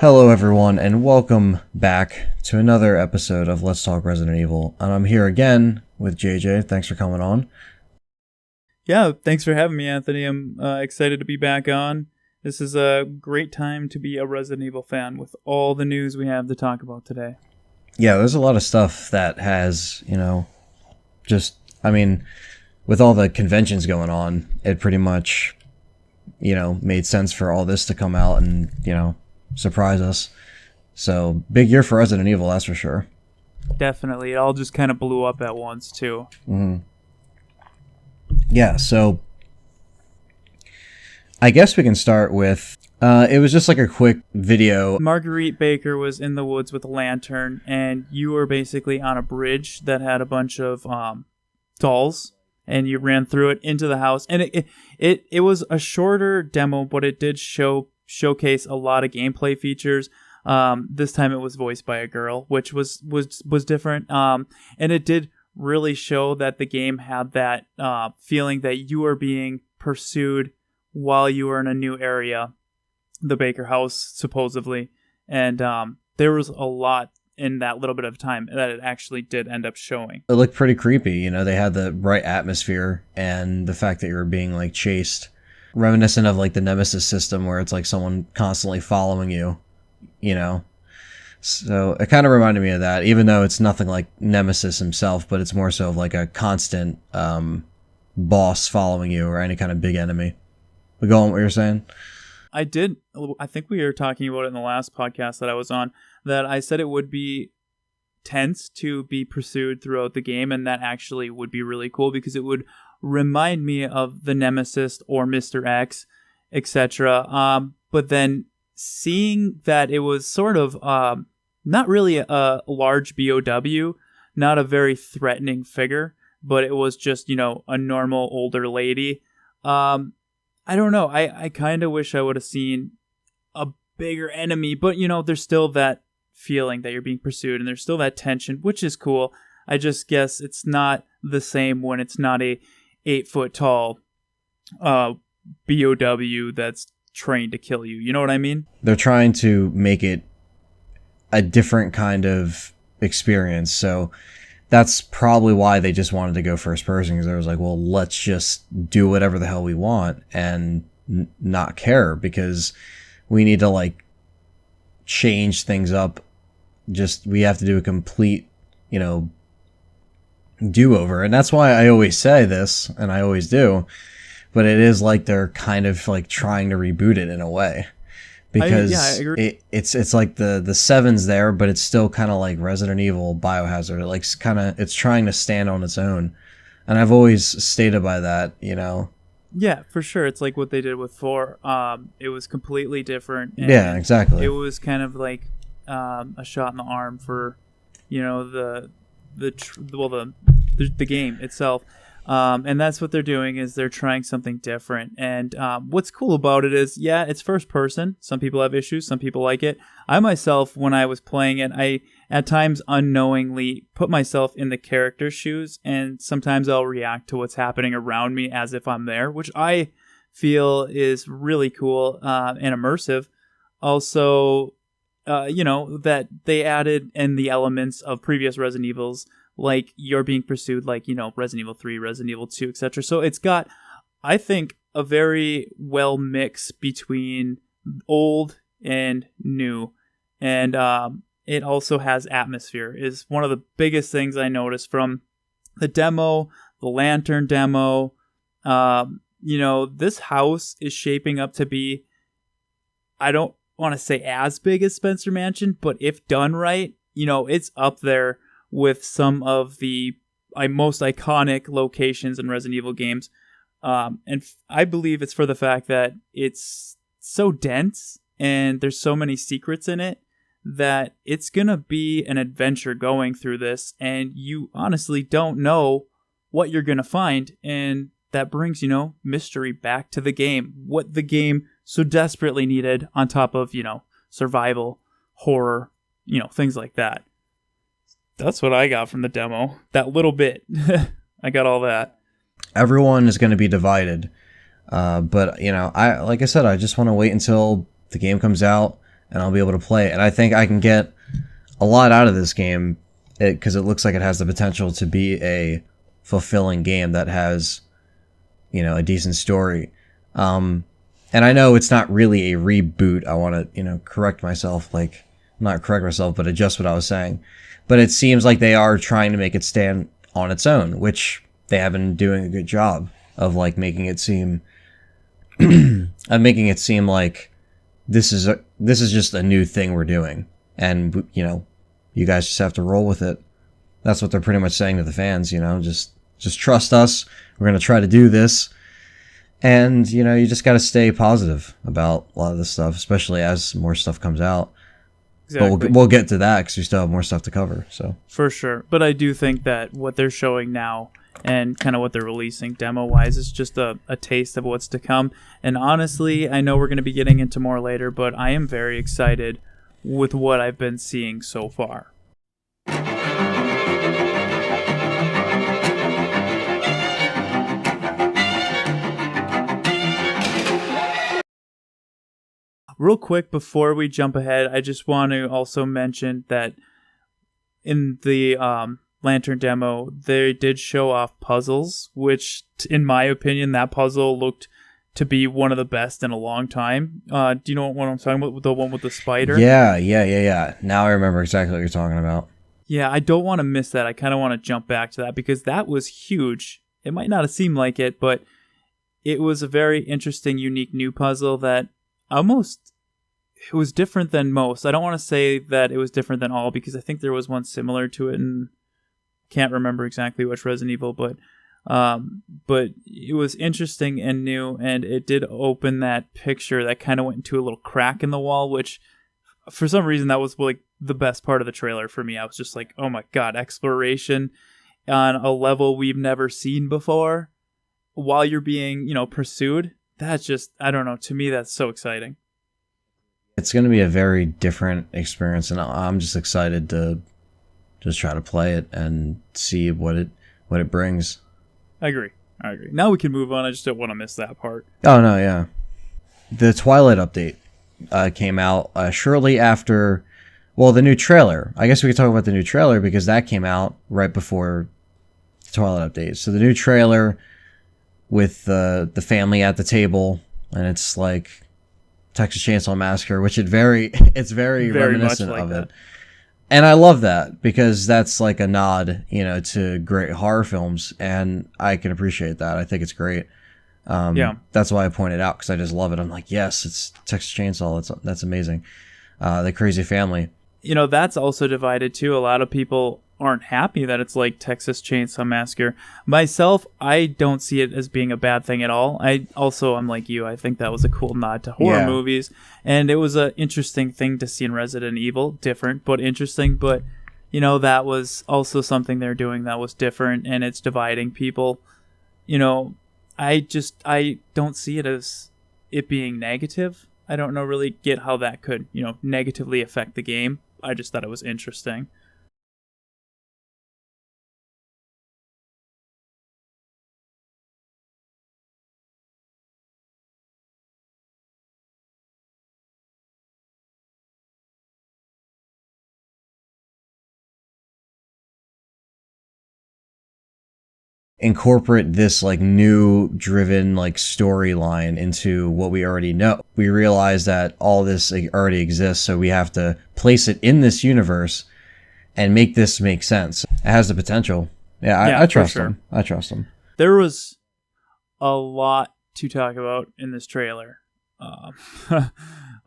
Hello everyone, and welcome back to another episode of Let's Talk Resident Evil. And I'm here again with JJ. Thanks for coming on. Yeah, thanks for having me, Anthony. I'm excited to be back on. This is a great time to be a Resident Evil fan with all the news we have to talk about today. Yeah, there's a lot of stuff that has, with all the conventions going on, it pretty much, made sense for all this to come out and, surprise us. So, big year for Resident Evil, that's for sure. Definitely. It all just kind of blew up at once, too. Mm-hmm. Yeah, so I guess we can start with, it was just like a quick video. Marguerite Baker was in the woods with a lantern, and you were basically on a bridge that had a bunch of dolls, and you ran through it into the house. And it was a shorter demo, but it did showcase a lot of gameplay features. This time it was voiced by a girl, which was different. And it did really show that the game had that feeling that you are being pursued while you were in a new area, the Baker house, supposedly. And there was a lot in that little bit of time that it actually did end up showing. It looked pretty creepy. They had the right atmosphere, and the fact that you were being chased, reminiscent of the Nemesis system, where it's someone constantly following you, So it kind of reminded me of that, even though it's nothing like Nemesis himself, but it's more so of a constant boss following you, or any kind of big enemy. We go on what you're saying? I think we were talking about it in the last podcast that I was on, that I said it would be tense to be pursued throughout the game, and that actually would be really cool because it would remind me of the Nemesis or Mr. X, etc. But then seeing that it was sort of not really a large BOW, not a very threatening figure, but it was just, a normal older lady. I don't know. I kind of wish I would have seen a bigger enemy, but there's still that feeling that you're being pursued, and there's still that tension, which is cool. I just guess it's not the same when it's not a 8-foot tall BOW that's trained to kill you. You know what I mean? They're trying to make it a different kind of experience, so that's probably why they just wanted to go first person, because they was well, let's just do whatever the hell we want and not care, because we need to change things up. We have to do a complete, do-over. And that's why I always say this, and I always do, but it is they're kind of trying to reboot it in a way. Because I agree. It's like the seven's there, but it's still kind of like Resident Evil, Biohazard. It's trying to stand on its own, and I've always stated by that. Yeah, for sure. It's like what they did with 4. It was completely different. And yeah, exactly. It was kind of like a shot in the arm for, the game itself. And that's what they're doing, is they're trying something different. And what's cool about it is, yeah, it's first person. Some people have issues. Some people like it. I myself, when I was playing it, I at times unknowingly put myself in the character's shoes, and sometimes I'll react to what's happening around me as if I'm there, which I feel is really cool and immersive. Also, that they added in the elements of previous Resident Evils, like you're being pursued, Resident Evil 3, Resident Evil 2, etc. So it's got, I think, a very well mix between old and new. And it also has atmosphere, is one of the biggest things I noticed from the demo, the lantern demo. This house is shaping up to be, I don't want to say as big as Spencer Mansion, but if done right, it's up there with some of the most iconic locations in Resident Evil games. And I believe it's for the fact that it's so dense and there's so many secrets in it that it's going to be an adventure going through this, and you honestly don't know what you're going to find. And that brings, mystery back to the game. What the game so desperately needed, on top of, survival, horror, things like that. That's what I got from the demo. That little bit. I got all that. Everyone is going to be divided. But, I just want to wait until the game comes out and I'll be able to play it. And I think I can get a lot out of this game because it looks like it has the potential to be a fulfilling game that has, a decent story. And I know it's not really a reboot. I want to, correct myself, not correct myself, but adjust what I was saying. But it seems like they are trying to make it stand on its own, which they have been doing a good job of making it seem like this is just a new thing we're doing, and you guys just have to roll with it. That's what they're pretty much saying to the fans. Just trust us. We're gonna try to do this, and you just got to stay positive about a lot of this stuff, especially as more stuff comes out. Exactly. But we'll get to that because we still have more stuff to cover. So for sure, but I do think that what they're showing now and kind of what they're releasing demo-wise is just a taste of what's to come. And honestly, I know we're going to be getting into more later, but I am very excited with what I've been seeing so far. Real quick, before we jump ahead, I just want to also mention that in the Lantern demo, they did show off puzzles, which, in my opinion, that puzzle looked to be one of the best in a long time. Do you know what I'm talking about? The one with the spider? Yeah. Now I remember exactly what you're talking about. Yeah, I don't want to miss that. I kind of want to jump back to that because that was huge. It might not have seemed like it, but it was a very interesting, unique new puzzle that it was different than most. I don't want to say that it was different than all because I think there was one similar to it and can't remember exactly which Resident Evil, but it was interesting and new, and it did open that picture that kind of went into a little crack in the wall, which for some reason that was the best part of the trailer for me. I was just like, oh my god, exploration on a level we've never seen before while you're being, pursued. That's just, I don't know, to me that's so exciting. It's going to be a very different experience, and I'm just excited to just try to play it and see what it brings. I agree. Now we can move on. I just don't want to miss that part. Oh, no, yeah. The Twilight update came out shortly after, the new trailer. I guess we could talk about the new trailer because that came out right before the Twilight update. So the new trailer with the family at the table, and it's like Texas Chainsaw Massacre, which it's very reminiscent of it. And I love that because that's like a nod, to great horror films, and I can appreciate that. I think it's great. That's why I pointed out because I just love it. I'm like, yes, it's Texas Chainsaw. That's amazing. The Crazy Family. That's also divided too. A lot of people aren't happy that it's like Texas Chainsaw Massacre. Myself, I don't see it as being a bad thing at all. I'm like you. I think that was a cool nod to horror movies, and it was an interesting thing to see in Resident Evil. Different, but interesting. But that was also something they're doing that was different, and it's dividing people. I don't see it as it being negative. I don't really get how that could, negatively affect the game. I just thought it was interesting. Incorporate this new driven storyline into what we already know. We realize that all this already exists, so we have to place it in this universe and make this make sense. It has the potential. I trust them. I trust them. There was a lot to talk about in this trailer.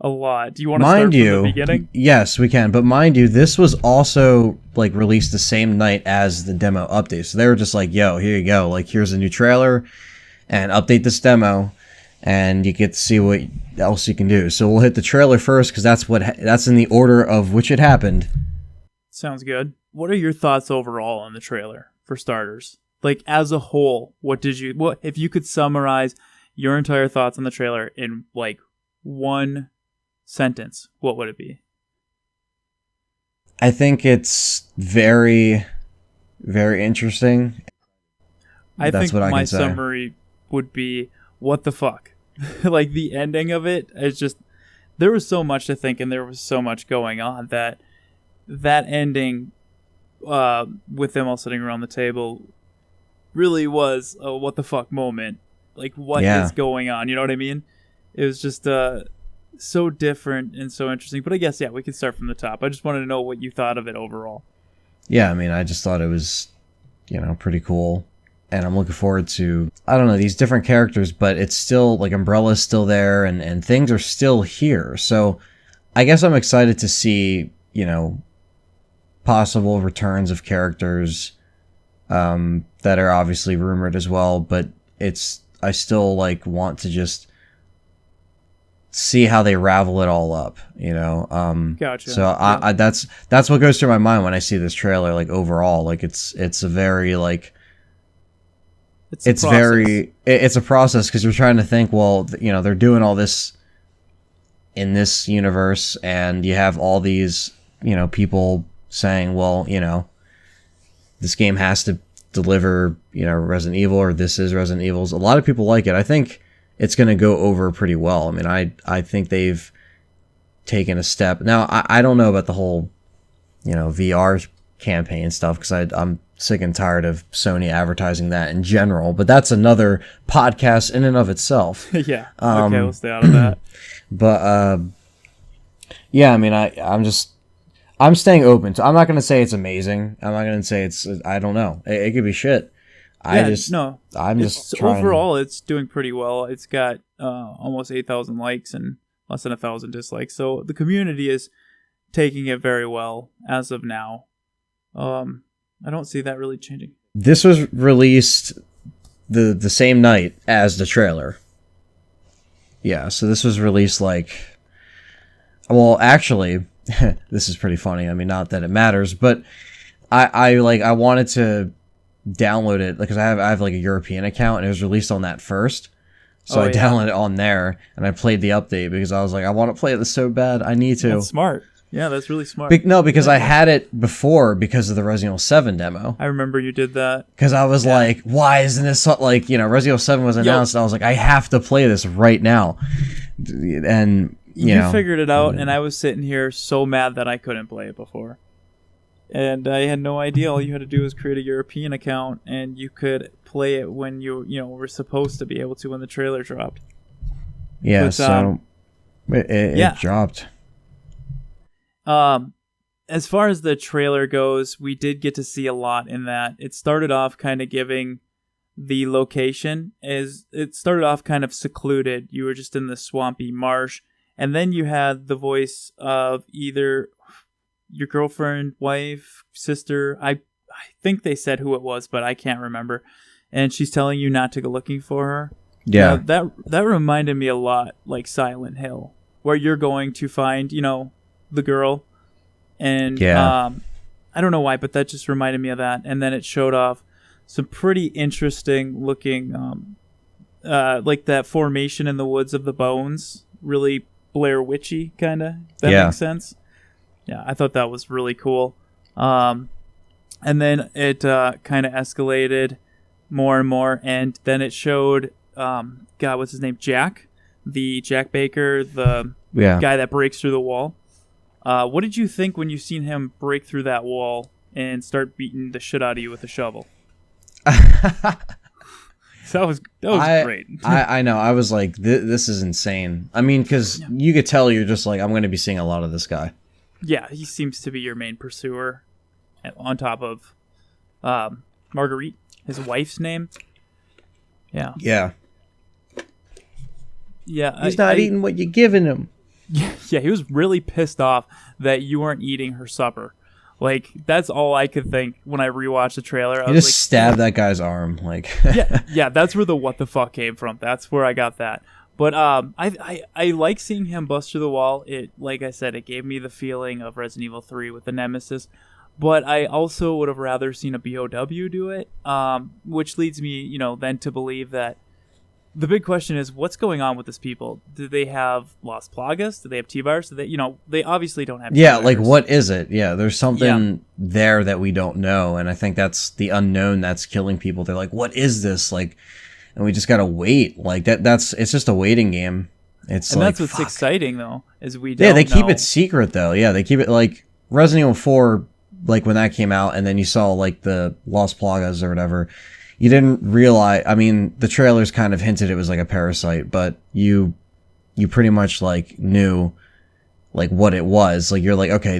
A lot. Do you want to start from the beginning? Yes, we can. But mind you, this was also released the same night as the demo update. So they were just like, yo, here you go. Here's a new trailer and update this demo and you get to see what else you can do. So we'll hit the trailer first because that's in the order of which it happened. Sounds good. What are your thoughts overall on the trailer for starters? As a whole, what if you could summarize your entire thoughts on the trailer in one sentence, what would it be? I think it's very, very interesting. That's what I can say. My summary would be, what the fuck? The ending of it is just, there was so much to think, and there was so much going on that ending, with them all sitting around the table, really was a what the fuck moment. Like, what is going on? You know what I mean? It was just so different and so interesting. But I guess, we can start from the top. I just wanted to know what you thought of it overall. Yeah, I mean, I just thought it was, pretty cool. And I'm looking forward to, I don't know, these different characters, but it's still, like, Umbrella's still there, and things are still here. So I guess I'm excited to see, possible returns of characters that are obviously rumored as well, but I still, like, want to just see how they ravel it all up, Gotcha. So I that's what goes through my mind when I see this trailer. Like, overall, like, it's a very, like, it's a process, because you're trying to think, well, they're doing all this in this universe, and you have all these, people saying, well, this game has to deliver, Resident Evil, or this is Resident Evil. A lot of people like it. I think it's going to go over pretty well. I mean, I think they've taken a step. Now, I don't know about the whole, VR campaign stuff, because I'm sick and tired of Sony advertising that in general, but that's another podcast in and of itself. Yeah. Okay, we'll stay out of that. But, yeah, I mean, I'm staying open. I'm not going to say it's amazing. I'm not going to say I don't know. It could be shit. I'm just trying. Overall, it's doing pretty well. It's got almost 8,000 likes and less than 1,000 dislikes. So the community is taking it very well as of now. I don't see that really changing. This was released the same night as the trailer. Yeah, so this was released actually, this is pretty funny. I mean, not that it matters, but I wanted to download it because I have like a European account, and it was released on that first. So I downloaded it on there, and I played the update because I was like, I want to play this so bad. I need to. That's smart. Yeah, that's really smart. Because I had it before because of the Resident Evil 7 demo. I remember you did that. Because I was like, why isn't this like, Resident Evil 7 was announced, and I was like, I have to play this right now. And you figured it out, and I was sitting here so mad that I couldn't play it before. And I had no idea. All you had to do was create a European account, and you could play it when you were supposed to be able to when the trailer dropped. Yeah, but, so it dropped. As far as the trailer goes, we did get to see a lot in that. It started off kind of giving the location, it started off kind of secluded. You were just in the swampy marsh, and then you had the voice of either your girlfriend, wife, sister. I think they said who it was, but I can't remember. And she's telling you not to go looking for her. Yeah. That reminded me a lot like Silent Hill, where you're going to find, the girl. And I don't know why, but that just reminded me of that. And then it showed off some pretty interesting looking, like that formation in the woods of the bones, really Blair Witchy kind of. That makes sense. Yeah, I thought that was really cool. And then it kind of escalated more and more, and then it showed, what's his name? Jack Baker, the guy that breaks through the wall. What did you think when you seen him break through that wall and start beating the shit out of you with a shovel? that was great. I know. I was like, this is insane. I mean, because you could tell you're just like, I'm going to be seeing a lot of this guy. Yeah, he seems to be your main pursuer, on top of Marguerite, his wife's name. Yeah. Yeah. Yeah. He's not eating what you're giving him. Yeah, he was really pissed off that you weren't eating her supper. Like, that's all I could think when I rewatched the trailer. You just stabbed that guy's arm. Like, yeah, that's where the what the fuck came from. That's where I got that. But I like seeing him bust through the wall. It, like I said, it gave me the feeling of Resident Evil 3 with the Nemesis. But I also would have rather seen a BOW do it, which leads me, then to believe that the big question is, what's going on with these people? Do they have Las Plagas? Do they have T-Virus? Do they, they obviously don't have T-Virus. Like, what is it? Yeah, there's something there that we don't know, and I think that's the unknown that's killing people. They're like, what is this? Like, and we just gotta wait. Like, it's just a waiting game. It's And like, that's what's fuck. exciting, though, is we don't Yeah, they keep know. it secret, though. Yeah, they keep it, like, Resident Evil 4, like, when that came out, and then you saw, like, the Lost Plagas or whatever, you didn't realize, I mean, the trailers kind of hinted it was, like, a parasite, but you pretty much, like, knew, like, what it was. Like, you're like, okay,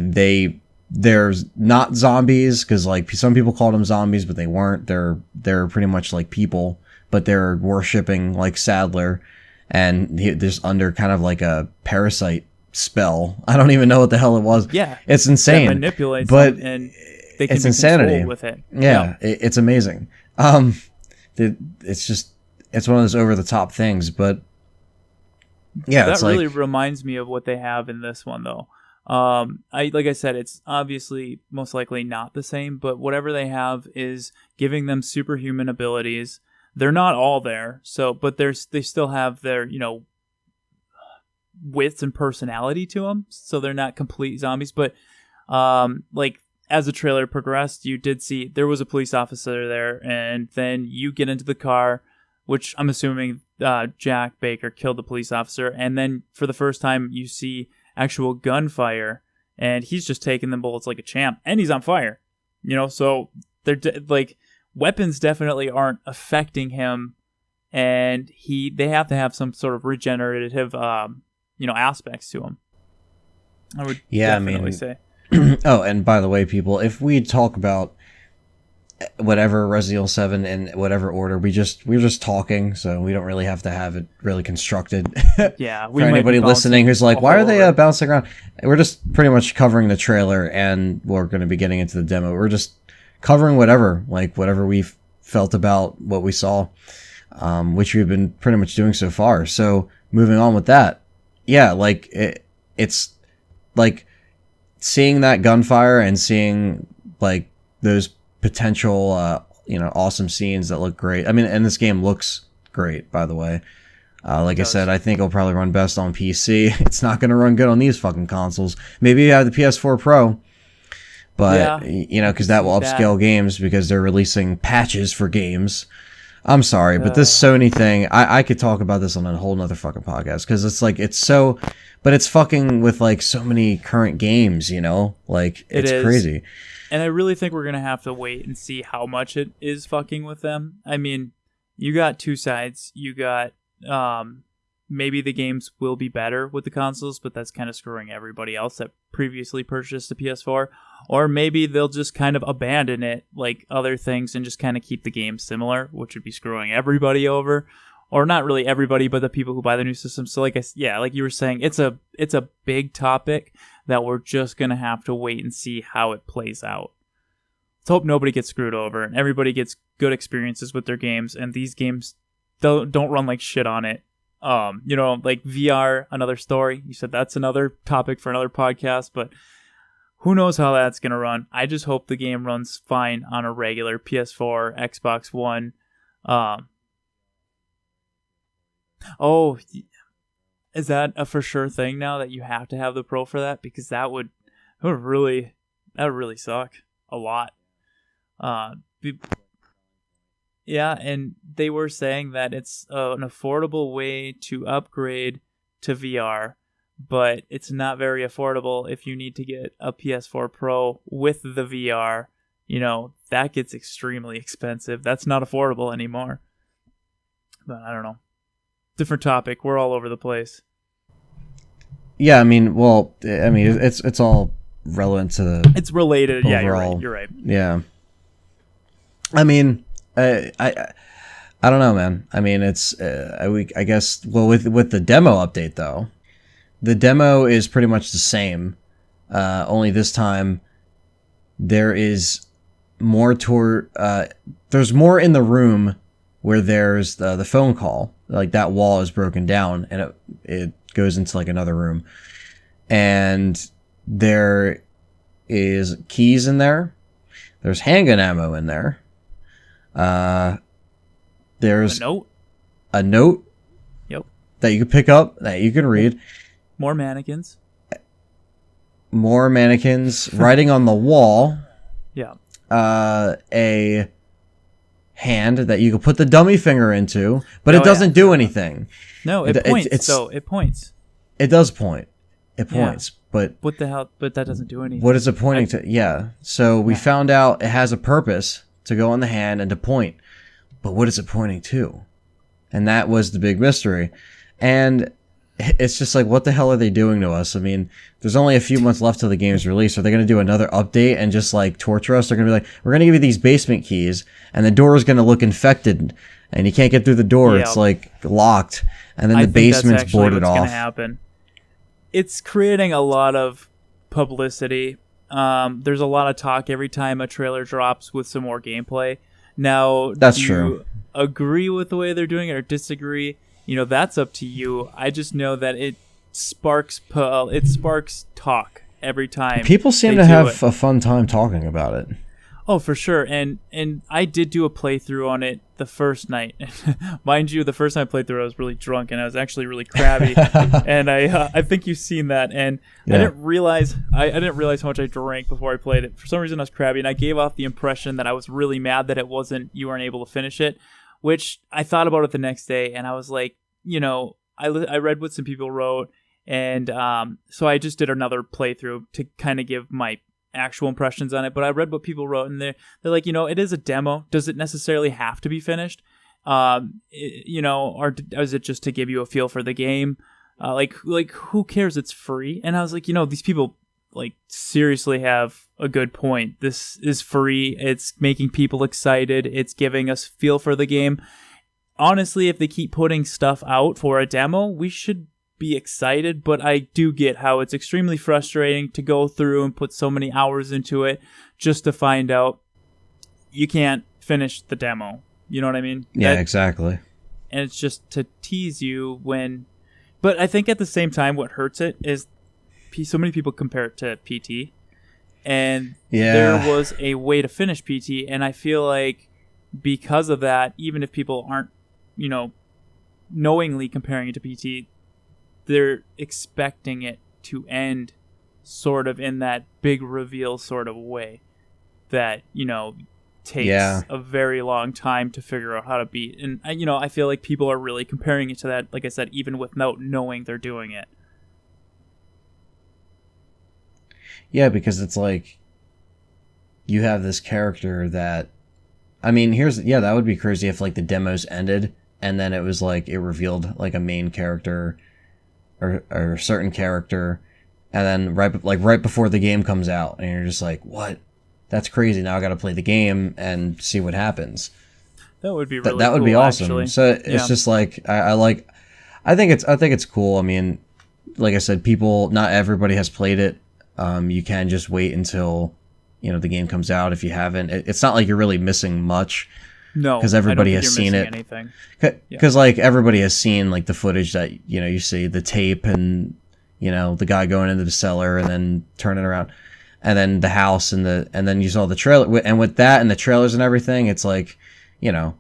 there's not zombies, because, like, some people called them zombies, but they weren't. They're pretty much like people, but they're worshipping, like, Sadler, and they're under kind of like a parasite spell. I don't even know what the hell it was. Yeah. It's insane. That manipulates but them, and they can it's be insanity controlled with it. Yeah, it's amazing. It's just, it's one of those over the top things, but yeah, That it's really like, reminds me of what they have in this one, though. Like I said, it's obviously most likely not the same, but whatever they have is giving them superhuman abilities. They're not all there, but they still have their, wits and personality to them, so they're not complete zombies. But like, as the trailer progressed, you did see there was a police officer there, and then you get into the car, which I'm assuming Jack Baker killed the police officer, and then for the first time you see actual gunfire, and he's just taking them bullets like a champ, and he's on fire. So they're like, weapons definitely aren't affecting him, and they have to have some sort of regenerative aspects to him. I would definitely say. Oh, and by the way, people, if we talk about whatever Resident Evil 7 in whatever order, we're just talking, so we don't really have to have it really constructed. Yeah, for anybody listening who's like, why are they bouncing around? We're just pretty much covering the trailer, and we're going to be getting into the demo. We're just covering whatever we felt about what we saw, which we've been pretty much doing so far. So moving on with that, yeah, like it's like seeing that gunfire and seeing like those potential awesome scenes that look great. I mean, and this game looks great, by the way. Like I said, I think it'll probably run best on PC. It's not going to run good on these fucking consoles. Maybe you have the PS4 Pro, but because that will upscale games because they're releasing patches for games. I'm sorry, but this Sony thing, I could talk about this on a whole nother fucking podcast, because it's like, but it's fucking with like so many current games, like it's crazy. And I really think we're going to have to wait and see how much it is fucking with them. I mean, you got two sides. You got maybe the games will be better with the consoles, but that's kind of screwing everybody else that previously purchased the PS4. Or maybe they'll just kind of abandon it like other things and just kind of keep the game similar, which would be screwing everybody over. Or not really everybody, but the people who buy the new system. So like you were saying, it's a big topic that we're just going to have to wait and see how it plays out. Let's hope nobody gets screwed over and everybody gets good experiences with their games, and these games don't run like shit on it. Like VR, another story. You said that's another topic for another podcast, but who knows how that's going to run. I just hope the game runs fine on a regular PS4, Xbox One. Oh, is that a for sure thing now that you have to have the Pro for that? Because that would really suck a lot. Yeah, and they were saying that it's an affordable way to upgrade to VR, but it's not very affordable if you need to get a PS4 Pro with the VR. That gets extremely expensive. That's not affordable anymore. But I don't know. Different topic. We're all over the place. Yeah, it's all relevant to the. It's related. Overall. Yeah, you're right. Yeah. I mean, I don't know, man. I mean, it's I guess with the demo update though, the demo is pretty much the same. Only this time there is more there's more in the room where there's the phone call. Like that wall is broken down and it goes into like another room, and there is keys in there. There's handgun ammo in there. There's a note. Yep. That you can pick up, that you can read. More mannequins. Writing on the wall. Yeah. A hand that you can put the dummy finger into, but it doesn't do anything. No, it points. It points. It does point. It points, but what the hell? But that doesn't do anything. What is it pointing to? Yeah. So we found out it has a purpose to go on the hand and to point, but what is it pointing to? And that was the big mystery. And it's just like, what the hell are they doing to us? I mean, there's only a few months left till the game's release. Are they going to do another update and just like torture us? They're going to be like, we're going to give you these basement keys and the door is going to look infected and you can't get through the door. Yeah. It's like locked. And then the basement's boarded off. Gonna happen. It's creating a lot of publicity. There's a lot of talk every time a trailer drops with some more gameplay. Now, that's do true. You agree with the way they're doing it or disagree? You know, that's up to you. I just know that it sparks talk every time. People seem to have a fun time talking about it. Oh, for sure. And I did do a playthrough on it the first night. Mind you, the first time I played through, I was really drunk and I was actually really crabby. And I think you've seen that. And yeah. I didn't realize how much I drank before I played it. For some reason, I was crabby, and I gave off the impression that I was really mad that you weren't able to finish it. Which I thought about it the next day, and I was like, you know, I read what some people wrote, and so I just did another playthrough to kind of give my actual impressions on it. But I read what people wrote, and they're like, you know, it is a demo. Does it necessarily have to be finished? You know, or is it just to give you a feel for the game? Like who cares? It's free. And I was like, you know, these people like seriously have a good point. This is free. It's making people excited. It's giving us feel for the game. Honestly, if they keep putting stuff out for a demo, we should be excited, but I do get how it's extremely frustrating to go through and put so many hours into it just to find out you can't finish the demo. You know what I mean? Yeah, exactly. And it's just to tease you when... But I think at the same time, what hurts it is so many people compare it to PT, and there was a way to finish PT, and I feel like because of that, even if people aren't, you know, knowingly comparing it to PT, they're expecting it to end sort of in that big reveal sort of way that, you know, takes a very long time to figure out how to beat. And, you know, I feel like people are really comparing it to that, like I said, even without knowing they're doing it. Yeah, because it's like you have this character that, I mean, that would be crazy if like the demos ended and then it was like it revealed like a main character or a certain character, and then right before the game comes out, and you're just like, what? That's crazy. Now I got to play the game and see what happens. That would be really that would cool, be awesome. Actually. So it's just like I think it's cool. I mean, like I said, not everybody has played it. You can just wait until, you know, the game comes out if you haven't. It's not like you're really missing much. No, because everybody has seen it. Because like everybody has seen like the footage that, you know, you see the tape and, you know, the guy going into the cellar and then turning around, and then the house and then you saw the trailer, and with that and the trailers and everything, it's like, you know,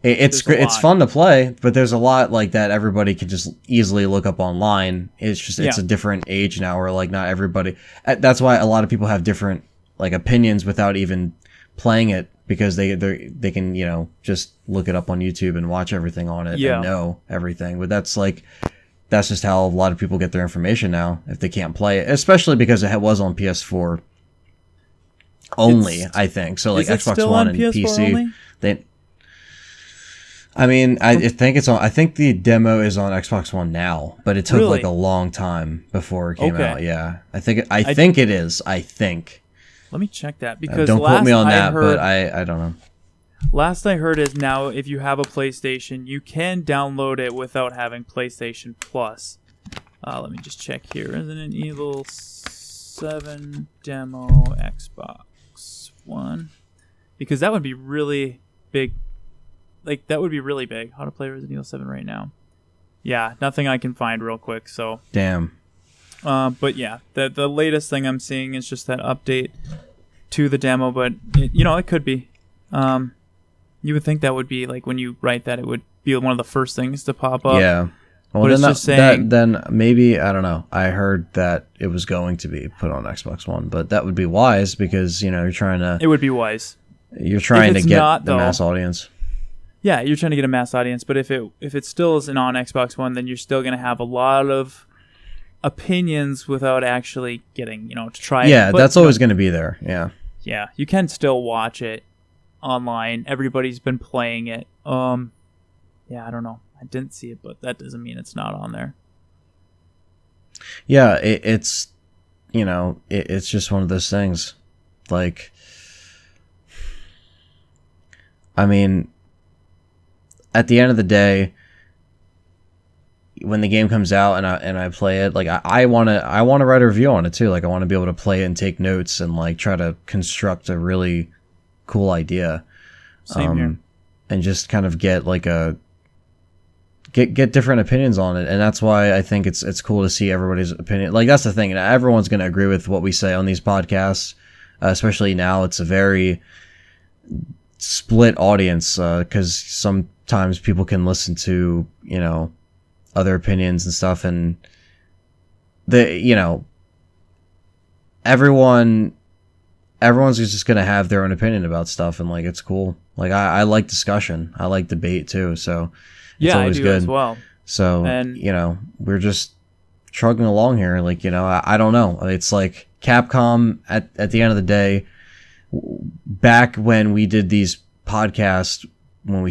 it's fun to play, but there's a lot like that everybody can just easily look up online. It's just it's a different age now where like not everybody. That's why a lot of people have different like opinions without even playing it, because they can, you know, just look it up on YouTube and watch everything on it and know everything. But that's just how a lot of people get their information now if they can't play it, especially because it was on PS4 only, I think. So like Xbox One and PC, only? I think the demo is on Xbox One now, but it took like a long time before it came out. Yeah, I think it is. I think. Let me check that, because don't quote me on that, but I don't know. Last I heard is now if you have a PlayStation, you can download it without having PlayStation Plus. Let me just check here. Resident Evil 7 demo Xbox One, because that would be really big. Like, that would be really big. How to play Resident Evil 7 right now. Yeah, nothing I can find real quick, so. Damn. But yeah, the latest thing I'm seeing is just that update to the demo, but, it could be. You would think that would be, like, when you write that, it would be one of the first things to pop up. Yeah. Well, but it's just saying... then maybe, I don't know, I heard that it was going to be put on Xbox One, but that would be wise because, you're trying to... It would be wise. You're trying to it's get not, the though, mass audience. Yeah, you're trying to get a mass audience, but if it still isn't on Xbox One, then you're still going to have a lot of opinions without actually getting, to try it. Yeah, But, that's always going to be there. Yeah. Yeah, you can still watch it online. Everybody's been playing it. Yeah, I don't know. I didn't see it, but that doesn't mean it's not on there. Yeah, it's it's just one of those things. Like, I mean, at the end of the day, when the game comes out and I play it, like I want to write a review on it too. Like I want to be able to play it and take notes and like try to construct a really cool idea. Same here. And just kind of get like get different opinions on it. And that's why I think it's cool to see everybody's opinion. Like that's the thing. Everyone's going to agree with what we say on these podcasts, especially now. It's a very split audience because sometimes people can listen to, other opinions and stuff, and everyone's just gonna have their own opinion about stuff, and like it's cool. Like I like discussion, I like debate too, so it's always I do good as well. So And we're just trugging along here. Like I don't know. It's like Capcom at the end of the day. Back when we did these podcasts, when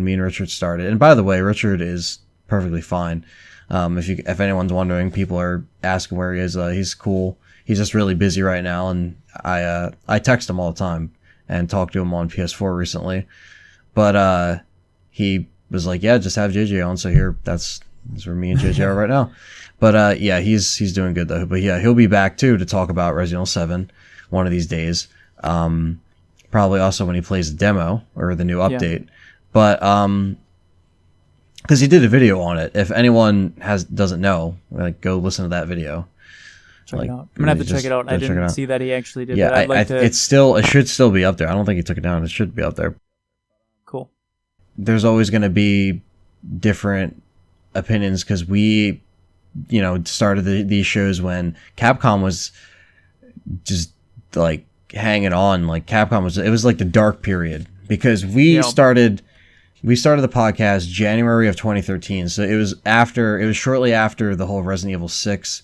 me and Richard started, and by the way, Richard is perfectly fine. If anyone's wondering, people are asking where he is. He's cool. He's just really busy right now, and I text him all the time and talked to him on PS4 recently. But he was like, "Yeah, just have JJ on." So here, that's where me and JJ are right now. But yeah, he's doing good though. But yeah, he'll be back too to talk about Resident Evil 7 one of these days. Probably also when he plays the demo or the new update. Yeah. But because he did a video on it. If anyone doesn't know, like go listen to that video. Check it out. I'm gonna have to check it out. I didn't see that he actually did. Yeah, that. It should still be up there. I don't think he took it down. It should be up there. Cool. There's always going to be different opinions because we, started these shows when Capcom was just like hanging on. Like Capcom was like the dark period because we started the podcast January of 2013. So it was shortly after the whole Resident Evil 6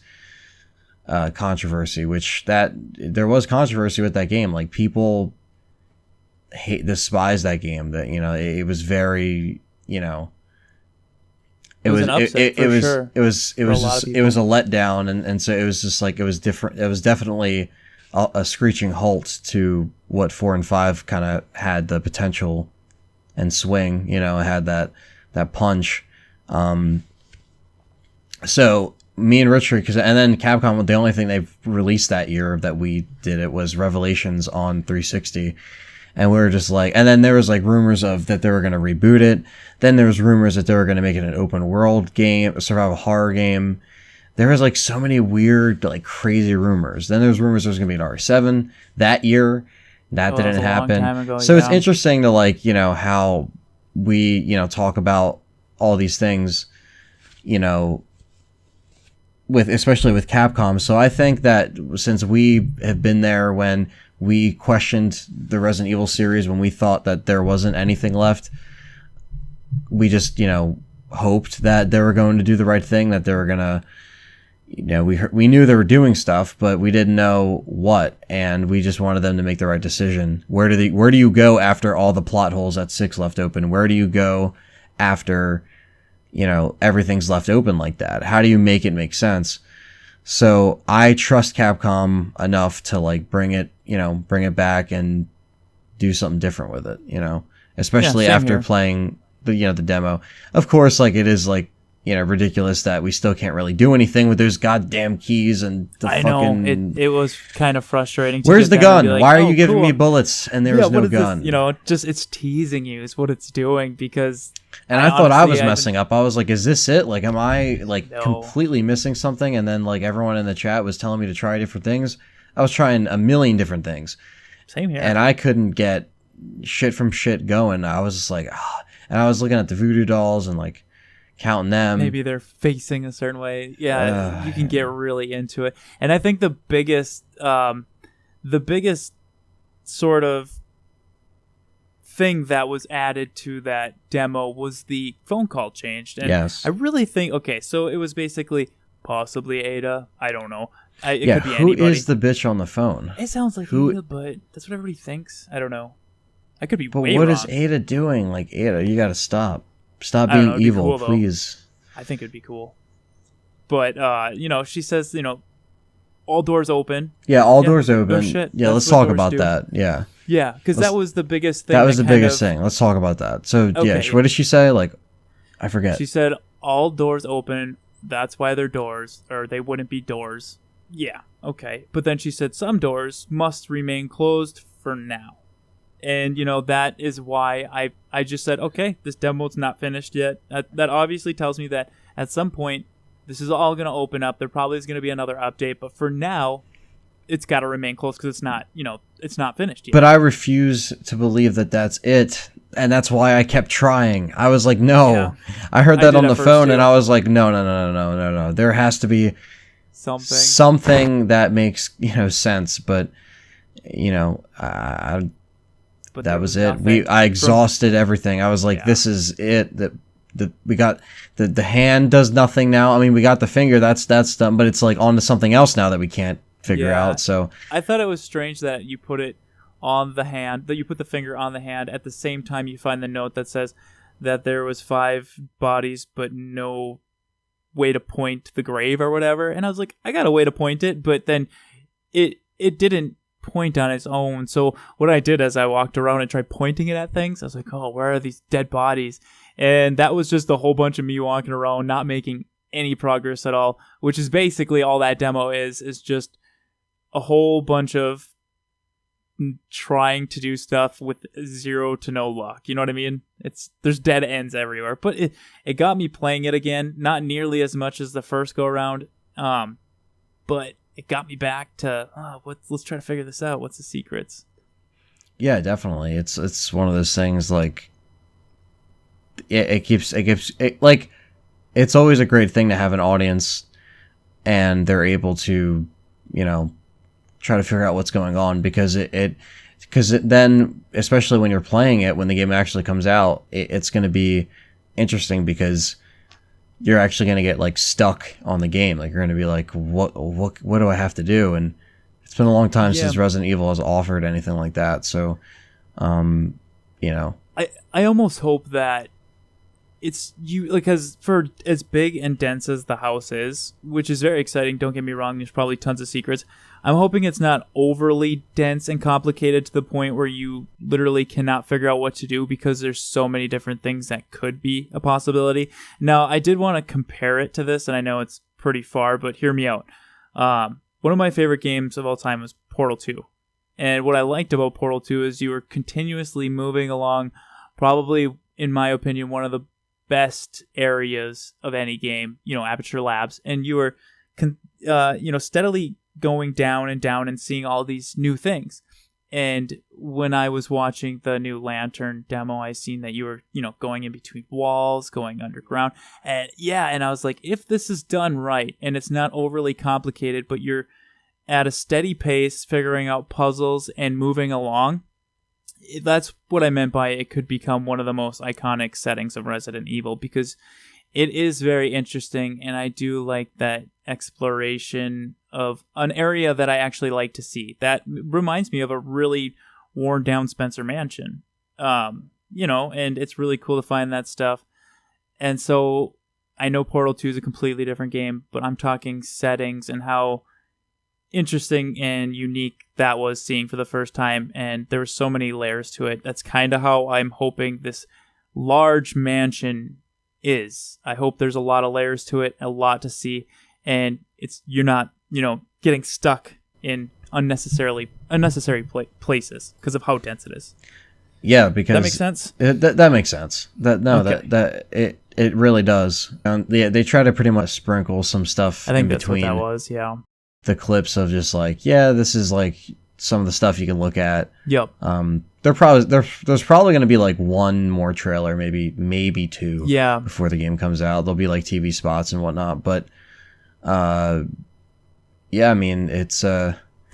controversy, which there was controversy with that game. Like people despise that game. That it was very it was a letdown, and so it was just like it was different. It was definitely a screeching halt to what 4 and 5 kind of had the potential and swing. It had that punch. So me and Richard, and then Capcom, the only thing they've released that year that we did it was Revelations on 360. And we were just like, and then there was like rumors that they were going to reboot it. Then there was rumors that they were going to make it an open world game, a survival horror game. There was like so many weird, like crazy rumors. Then there was rumors there was going to be an RE7 that year. That didn't happen. So it's interesting to like, how we, talk about all these things, especially with Capcom. So I think that since we have been there when we questioned the Resident Evil series, when we thought that there wasn't anything left, we just, hoped that they were going to do the right thing, that they were going to, we knew they were doing stuff, but we didn't know what, and we just wanted them to make the right decision. Where do you go after all the plot holes that 6 left open? Where do you go after, everything's left open like that? How do you make it make sense? So I trust Capcom enough to like bring it back and do something different with it, especially after playing the demo. Of course, like it is like, ridiculous that we still can't really do anything with those goddamn keys and the fucking... It was kind of frustrating. Where's the gun? Like, why are you giving me bullets and there's no gun? This? It's teasing you is what it's doing because... And I thought I was messing up. I was like, is this it? Like, am I completely missing something? And then like everyone in the chat was telling me to try different things. I was trying a million different things. Same here. And I couldn't get shit from shit going. I was just like, and I was looking at the voodoo dolls and like counting them. Maybe they're facing a certain way. Yeah, you can get really into it. And I think the biggest sort of thing that was added to that demo was the phone call changed. And Yes. I really think, okay, so it was basically possibly Ada. I don't know. It Yeah, could be who anybody. is the bitch on the phone? It sounds like Who- Ada, but that's what everybody thinks. I don't know. I could be But way what wrong. is Ada doing? Like, Ada, you gotta stop. Stop I don't being know, it'd be evil, cool, though. please. I think it'd be cool. But, she says, all doors open. Yeah, all Yeah, doors no open. shit. Yeah, That's let's what talk doors about do. that. Yeah. Yeah, because that was the biggest thing. That was the kind biggest of- thing. Let's talk about that. So, yeah, Okay. what did she say? Like, I forget. She said, all doors open. That's why they're doors, or they wouldn't be doors. Yeah, okay. But then she said some doors must remain closed for now. And, that is why I just said, okay, this demo's not finished yet. That obviously tells me that at some point, this is all going to open up. There probably is going to be another update. But for now, it's got to remain closed because it's not, it's not finished yet. But I refuse to believe that that's it. And that's why I kept trying. I was like, no. Yeah. I heard I that did on at the first, phone, too. and I was like, no. There has to be something that makes, sense. But, But that there was it. nothing. I exhausted everything. I was like, Yeah. this is it. We got the hand does nothing now. I mean, we got the finger. That's done. But it's like on to something else now that we can't figure Yeah. out. So I thought it was strange that you put it on the hand, that you put the finger on the hand at the same time you find the note that says that there was 5 bodies but no way to point the grave or whatever. And I was like, I got a way to point it, but then it didn't point on its own. So what I did as I walked around and tried pointing it at things, I was like, oh, where are these dead bodies? And that was just a whole bunch of me walking around not making any progress at all, which is basically all that demo is just a whole bunch of trying to do stuff with 0 to no luck. You know what I mean? There's dead ends everywhere. But it got me playing it again, not nearly as much as the first go around. But it got me back to let's try to figure this out. What's the secrets? yeah, definitely. It's one of those things like it keeps like it's always a great thing to have an audience and they're able to, try to figure out what's going on because then, especially when you're playing it, when the game actually comes out, it's going to be interesting because you're actually going to get like stuck on the game. Like you're going to be like, what do I have to do? And it's been a long time since Resident Evil has offered anything like that. So, I almost hope that it's because for as big and dense as the house is, which is very exciting, don't get me wrong, there's probably tons of secrets. I'm hoping it's not overly dense and complicated to the point where you literally cannot figure out what to do because there's so many different things that could be a possibility. Now, I did want to compare it to this, and I know it's pretty far, but hear me out. One of my favorite games of all time was Portal 2. And what I liked about Portal 2 is you were continuously moving along, probably, in my opinion, one of the best areas of any game, Aperture Labs, and you were, steadily going down and seeing all these new things. And when I was watching the new Lantern demo, I seen that you were, going in between walls, going underground, and I was like, if this is done right and it's not overly complicated, but you're at a steady pace, figuring out puzzles and moving along. That's what I meant by it could become one of the most iconic settings of Resident Evil because it is very interesting and I do like that exploration of an area that I actually like to see. That reminds me of a really worn down Spencer Mansion, and it's really cool to find that stuff. And so I know Portal 2 is a completely different game, but I'm talking settings and how interesting and unique that was seeing for the first time, and there were so many layers to it. That's kind of how I'm hoping this large mansion is. I hope there's a lot of layers to it, a lot to see, and you're not, getting stuck in unnecessary places because of how dense it is. Yeah, because that makes sense. That makes sense. Okay. That it really does. They try to pretty much sprinkle some stuff I think in that's between what that was. Yeah. the clips of just like, this is like some of the stuff you can look at. Yep. There's probably going to be like one more trailer, maybe 2. Yeah. Before the game comes out, there'll be like TV spots and whatnot. But, I mean, it's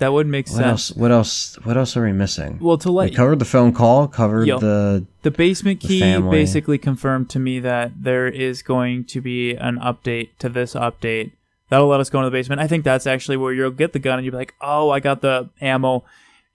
That would make sense. What else are we missing? Well, we covered the phone call, covered the basement key family. basically confirmed to me that there is going to be an update to this update. That'll let us go into the basement. I think that's actually where you'll get the gun and you'll be like, oh, I got the ammo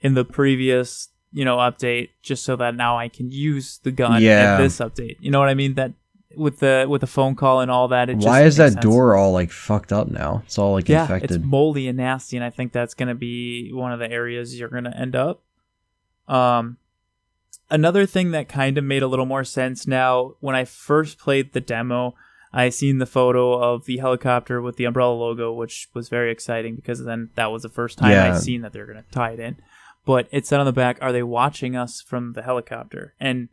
in the previous, update, just so that now I can use the gun in this update. You know what I mean? That with the phone call and all that. Why is that door all like fucked up now? It's all like infected. It's moldy and nasty, and I think that's going to be one of the areas you're going to end up. Another thing that kind of made a little more sense now, when I first played the demo, I seen the photo of the helicopter with the Umbrella logo, which was very exciting because then that was the first time I seen that they're going to tie it in. But it said on the back, "Are they watching us from the helicopter?" And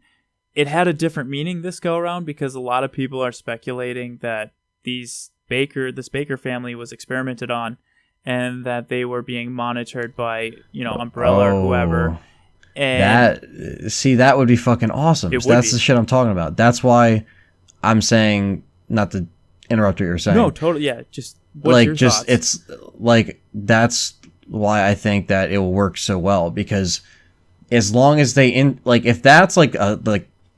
it had a different meaning this go around because a lot of people are speculating that this Baker family was experimented on and that they were being monitored by, Umbrella or whoever. And that would be fucking awesome. That's the shit I'm talking about. That's why I'm saying, not to interrupt what you're saying. No, totally. Yeah. Just what's your thoughts? It's like, that's why I think that it will work so well, because as long as if that's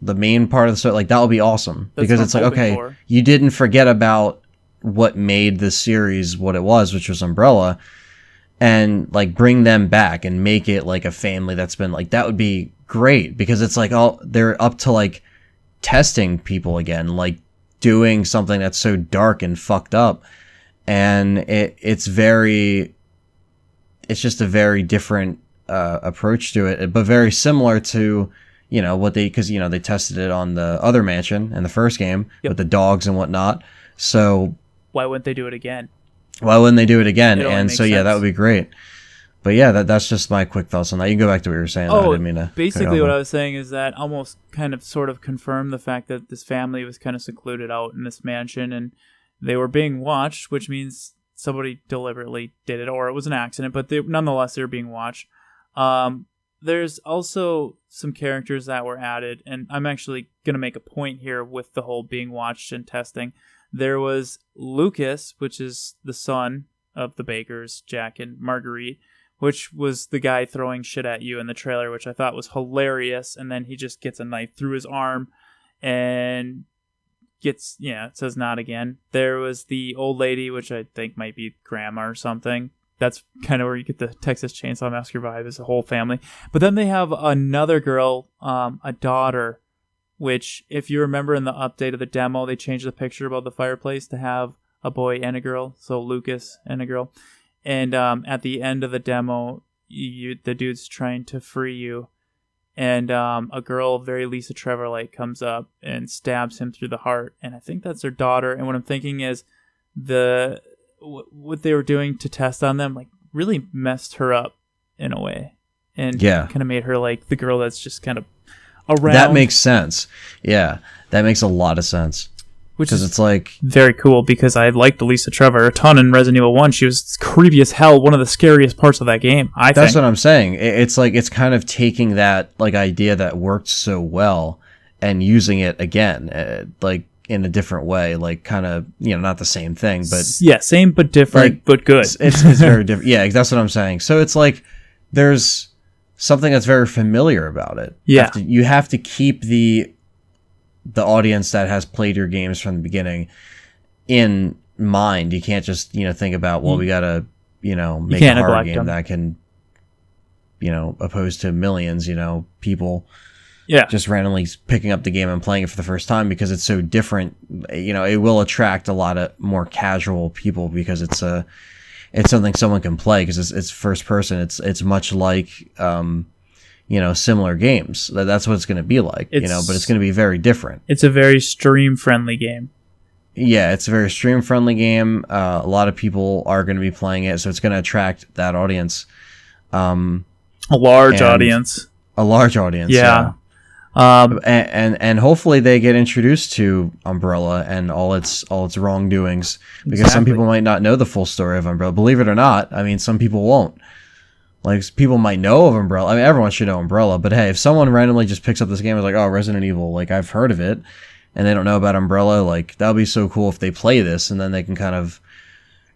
the main part of the story, like, that would be awesome. That's because it's like, okay, you didn't forget about what made the series what it was, which was Umbrella, and like bring them back and make it like a family that's been like, that would be great, because it's like, oh, they're up to like testing people again, like doing something that's so dark and fucked up, and it's just a very different approach to it, but very similar to because they tested it on the other mansion in the first game with the dogs and whatnot. So why wouldn't they do it again? And so that would be great. But yeah, that's just my quick thoughts on that. You can go back to what you were saying. I didn't mean to basically what I was saying is that almost kind of sort of confirmed the fact that this family was kind of secluded out in this mansion and they were being watched, which means somebody deliberately did it, or it was an accident, but nonetheless they were being watched. There's also some characters that were added, and I'm actually going to make a point here with the whole being watched and testing. There was Lucas, which is the son of the Bakers, Jack and Marguerite, which was the guy throwing shit at you in the trailer, which I thought was hilarious, and then he just gets a knife through his arm and it says not again. There was the old lady, which I think might be grandma or something. That's kind of where you get the Texas Chainsaw Massacre vibe, as a whole family. But then they have another girl, a daughter, which, if you remember in the update of the demo, they changed the picture above the fireplace to have a boy and a girl, so Lucas and a girl. And at the end of the demo, the dude's trying to free you, and a girl, very Lisa Trevor-like, comes up and stabs him through the heart, and I think that's her daughter. And what I'm thinking is what they were doing to test on them, like, really messed her up in a way, and kind of made her like the girl that's just kind of around. That makes sense. Yeah, that makes a lot of sense. Which is it's like very cool, because I liked Lisa Trevor a ton in Resident Evil 1. She was creepy as hell. One of the scariest parts of that game, I think. That's what I'm saying. It's like, it's kind of taking that like idea that worked so well and using it again, like in a different way, like kind of, not the same thing, but same but different, like, but good. It's very different. Yeah, that's what I'm saying. So it's like there's something that's very familiar about it. Yeah, you have to keep the audience that has played your games from the beginning in mind. You can't just think about, well, we gotta make a horror game that can opposed to millions people. Yeah, just randomly picking up the game and playing it for the first time, because it's so different. It will attract a lot of more casual people, because it's something someone can play, because it's first person. It's much like similar games. That's what it's going to be like. But it's going to be very different. It's a very stream friendly game. Yeah, it's a very stream friendly game. A lot of people are going to be playing it, so it's going to attract that audience. A large audience. Yeah. And hopefully they get introduced to Umbrella and all its wrongdoings, because some people might not know the full story of Umbrella. Believe it or not, I mean, some people won't. Like, people might know of Umbrella. I mean, everyone should know Umbrella, but hey, if someone randomly just picks up this game and is like, oh, Resident Evil, like, I've heard of it, and they don't know about Umbrella, like, that would be so cool if they play this, and then they can kind of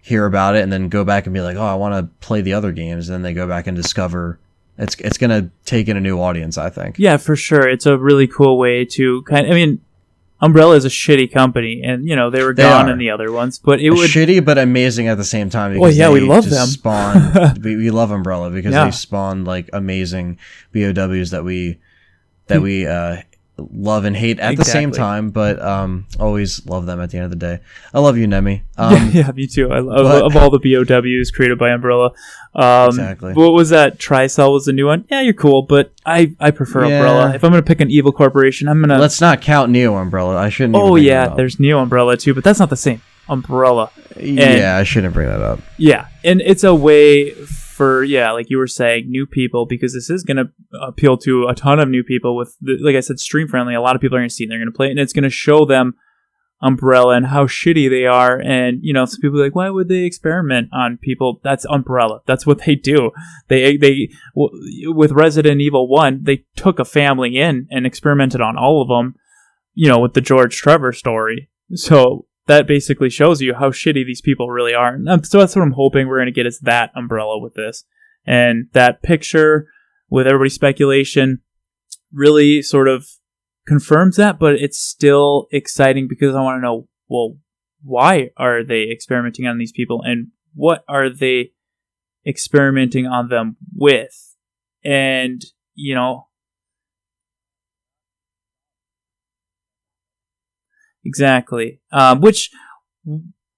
hear about it and then go back and be like, oh, I want to play the other games. And then they go back and discover it's going to take in a new audience, I think. Yeah, for sure. It's a really cool way to Umbrella is a shitty company, and they were gone in the other ones, but it would shitty but amazing at the same time. Well, yeah, we love them. We love Umbrella because they spawn like amazing BOWs that we love and hate at the same time, but always love them at the end of the day. I love you, Nemi. Yeah, me too. I love all the BOWs created by Umbrella. Exactly. What was that? Tricell was the new one. Yeah, you're cool, but I prefer Umbrella. If I'm gonna pick an evil corporation, I'm gonna. Let's not count Neo Umbrella. I shouldn't. Oh yeah, there's Neo Umbrella too, but that's not the same. Umbrella. I shouldn't bring that up. Yeah, and it's a way for like you were saying, new people, because this is going to appeal to a ton of new people with, like I said, stream friendly. A lot of people are going to see it and they're going to play it, and it's going to show them Umbrella and how shitty they are. And some people are like, why would they experiment on people? That's Umbrella. That's what they do. They with Resident Evil 1, they took a family in and experimented on all of them, with the George Trevor story. So that basically shows you how shitty these people really are. And so that's what I'm hoping we're going to get, is that Umbrella with this. And that picture, with everybody's speculation, really sort of confirms that, but it's still exciting because I want to know, well, why are they experimenting on these people, and what are they experimenting on them with? And, exactly.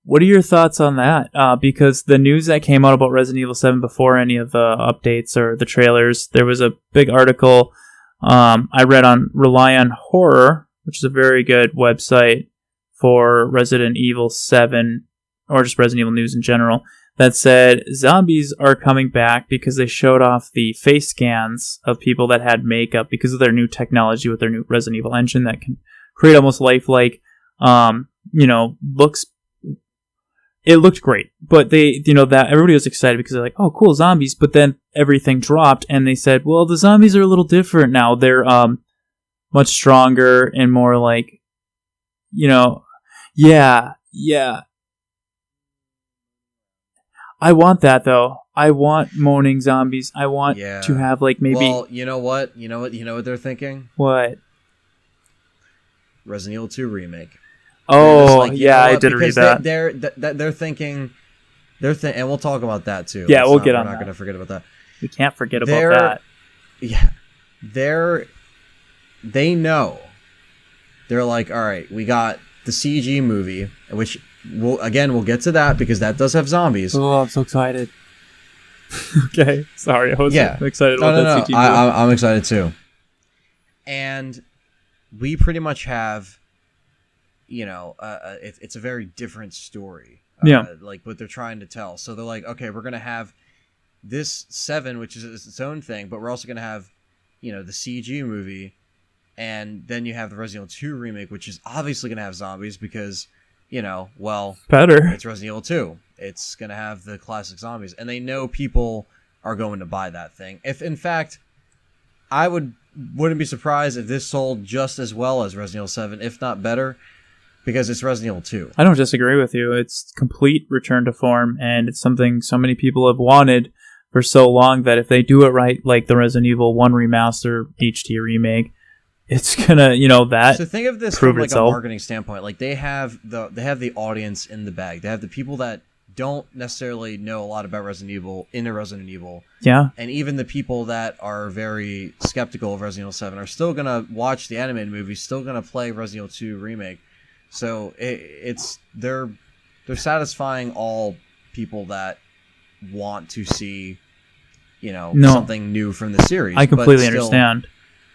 What are your thoughts on that? Because the news that came out about Resident Evil 7 before any of the updates or the trailers, there was a big article I read on Rely on Horror, which is a very good website for Resident Evil 7, or just Resident Evil news in general, that said zombies are coming back because they showed off the face scans of people that had makeup because of their new technology with their new Resident Evil engine that can create almost lifelike it looked great, but they, that everybody was excited because they're like, oh, cool, zombies. But then everything dropped and they said, well, the zombies are a little different now. They're, much stronger and more like, yeah. I want that though. I want moaning zombies. I want to have like maybe. Well, you know what they're thinking? What? Resident Evil 2 remake. Oh, like, I did read that. They're thinking, and we'll talk about that too. Yeah, we'll get on that. We're not going to forget about that. We can't forget about that. Yeah, they know. They're like, all right, we got the CG movie, which we'll get to that because that does have zombies. Oh, I'm so excited. Okay, sorry, I was excited about that CG movie. I'm excited too. And we pretty much have. It's a very different story. Like what they're trying to tell. So they're like, okay, we're going to have this 7, which is its own thing, but we're also going to have, the CG movie. And then you have the Resident Evil 2 remake, which is obviously going to have zombies because, better. It's Resident Evil 2. It's going to have the classic zombies. And they know people are going to buy that thing. If, in fact, I wouldn't be surprised if this sold just as well as Resident Evil 7, if not better. Because it's Resident Evil 2. I don't disagree with you. It's complete return to form, and it's something so many people have wanted for so long that if they do it right, like the Resident Evil 1 remaster HD remake, it's gonna, that. So think of this from like a marketing standpoint. Like they have the audience in the bag. They have the people that don't necessarily know a lot about Resident Evil into Resident Evil. Yeah. And even the people that are very skeptical of Resident Evil 7 are still gonna watch the animated movie, still gonna play Resident Evil 2 remake. So they're satisfying all people that want to see, something new from the series. I completely understand.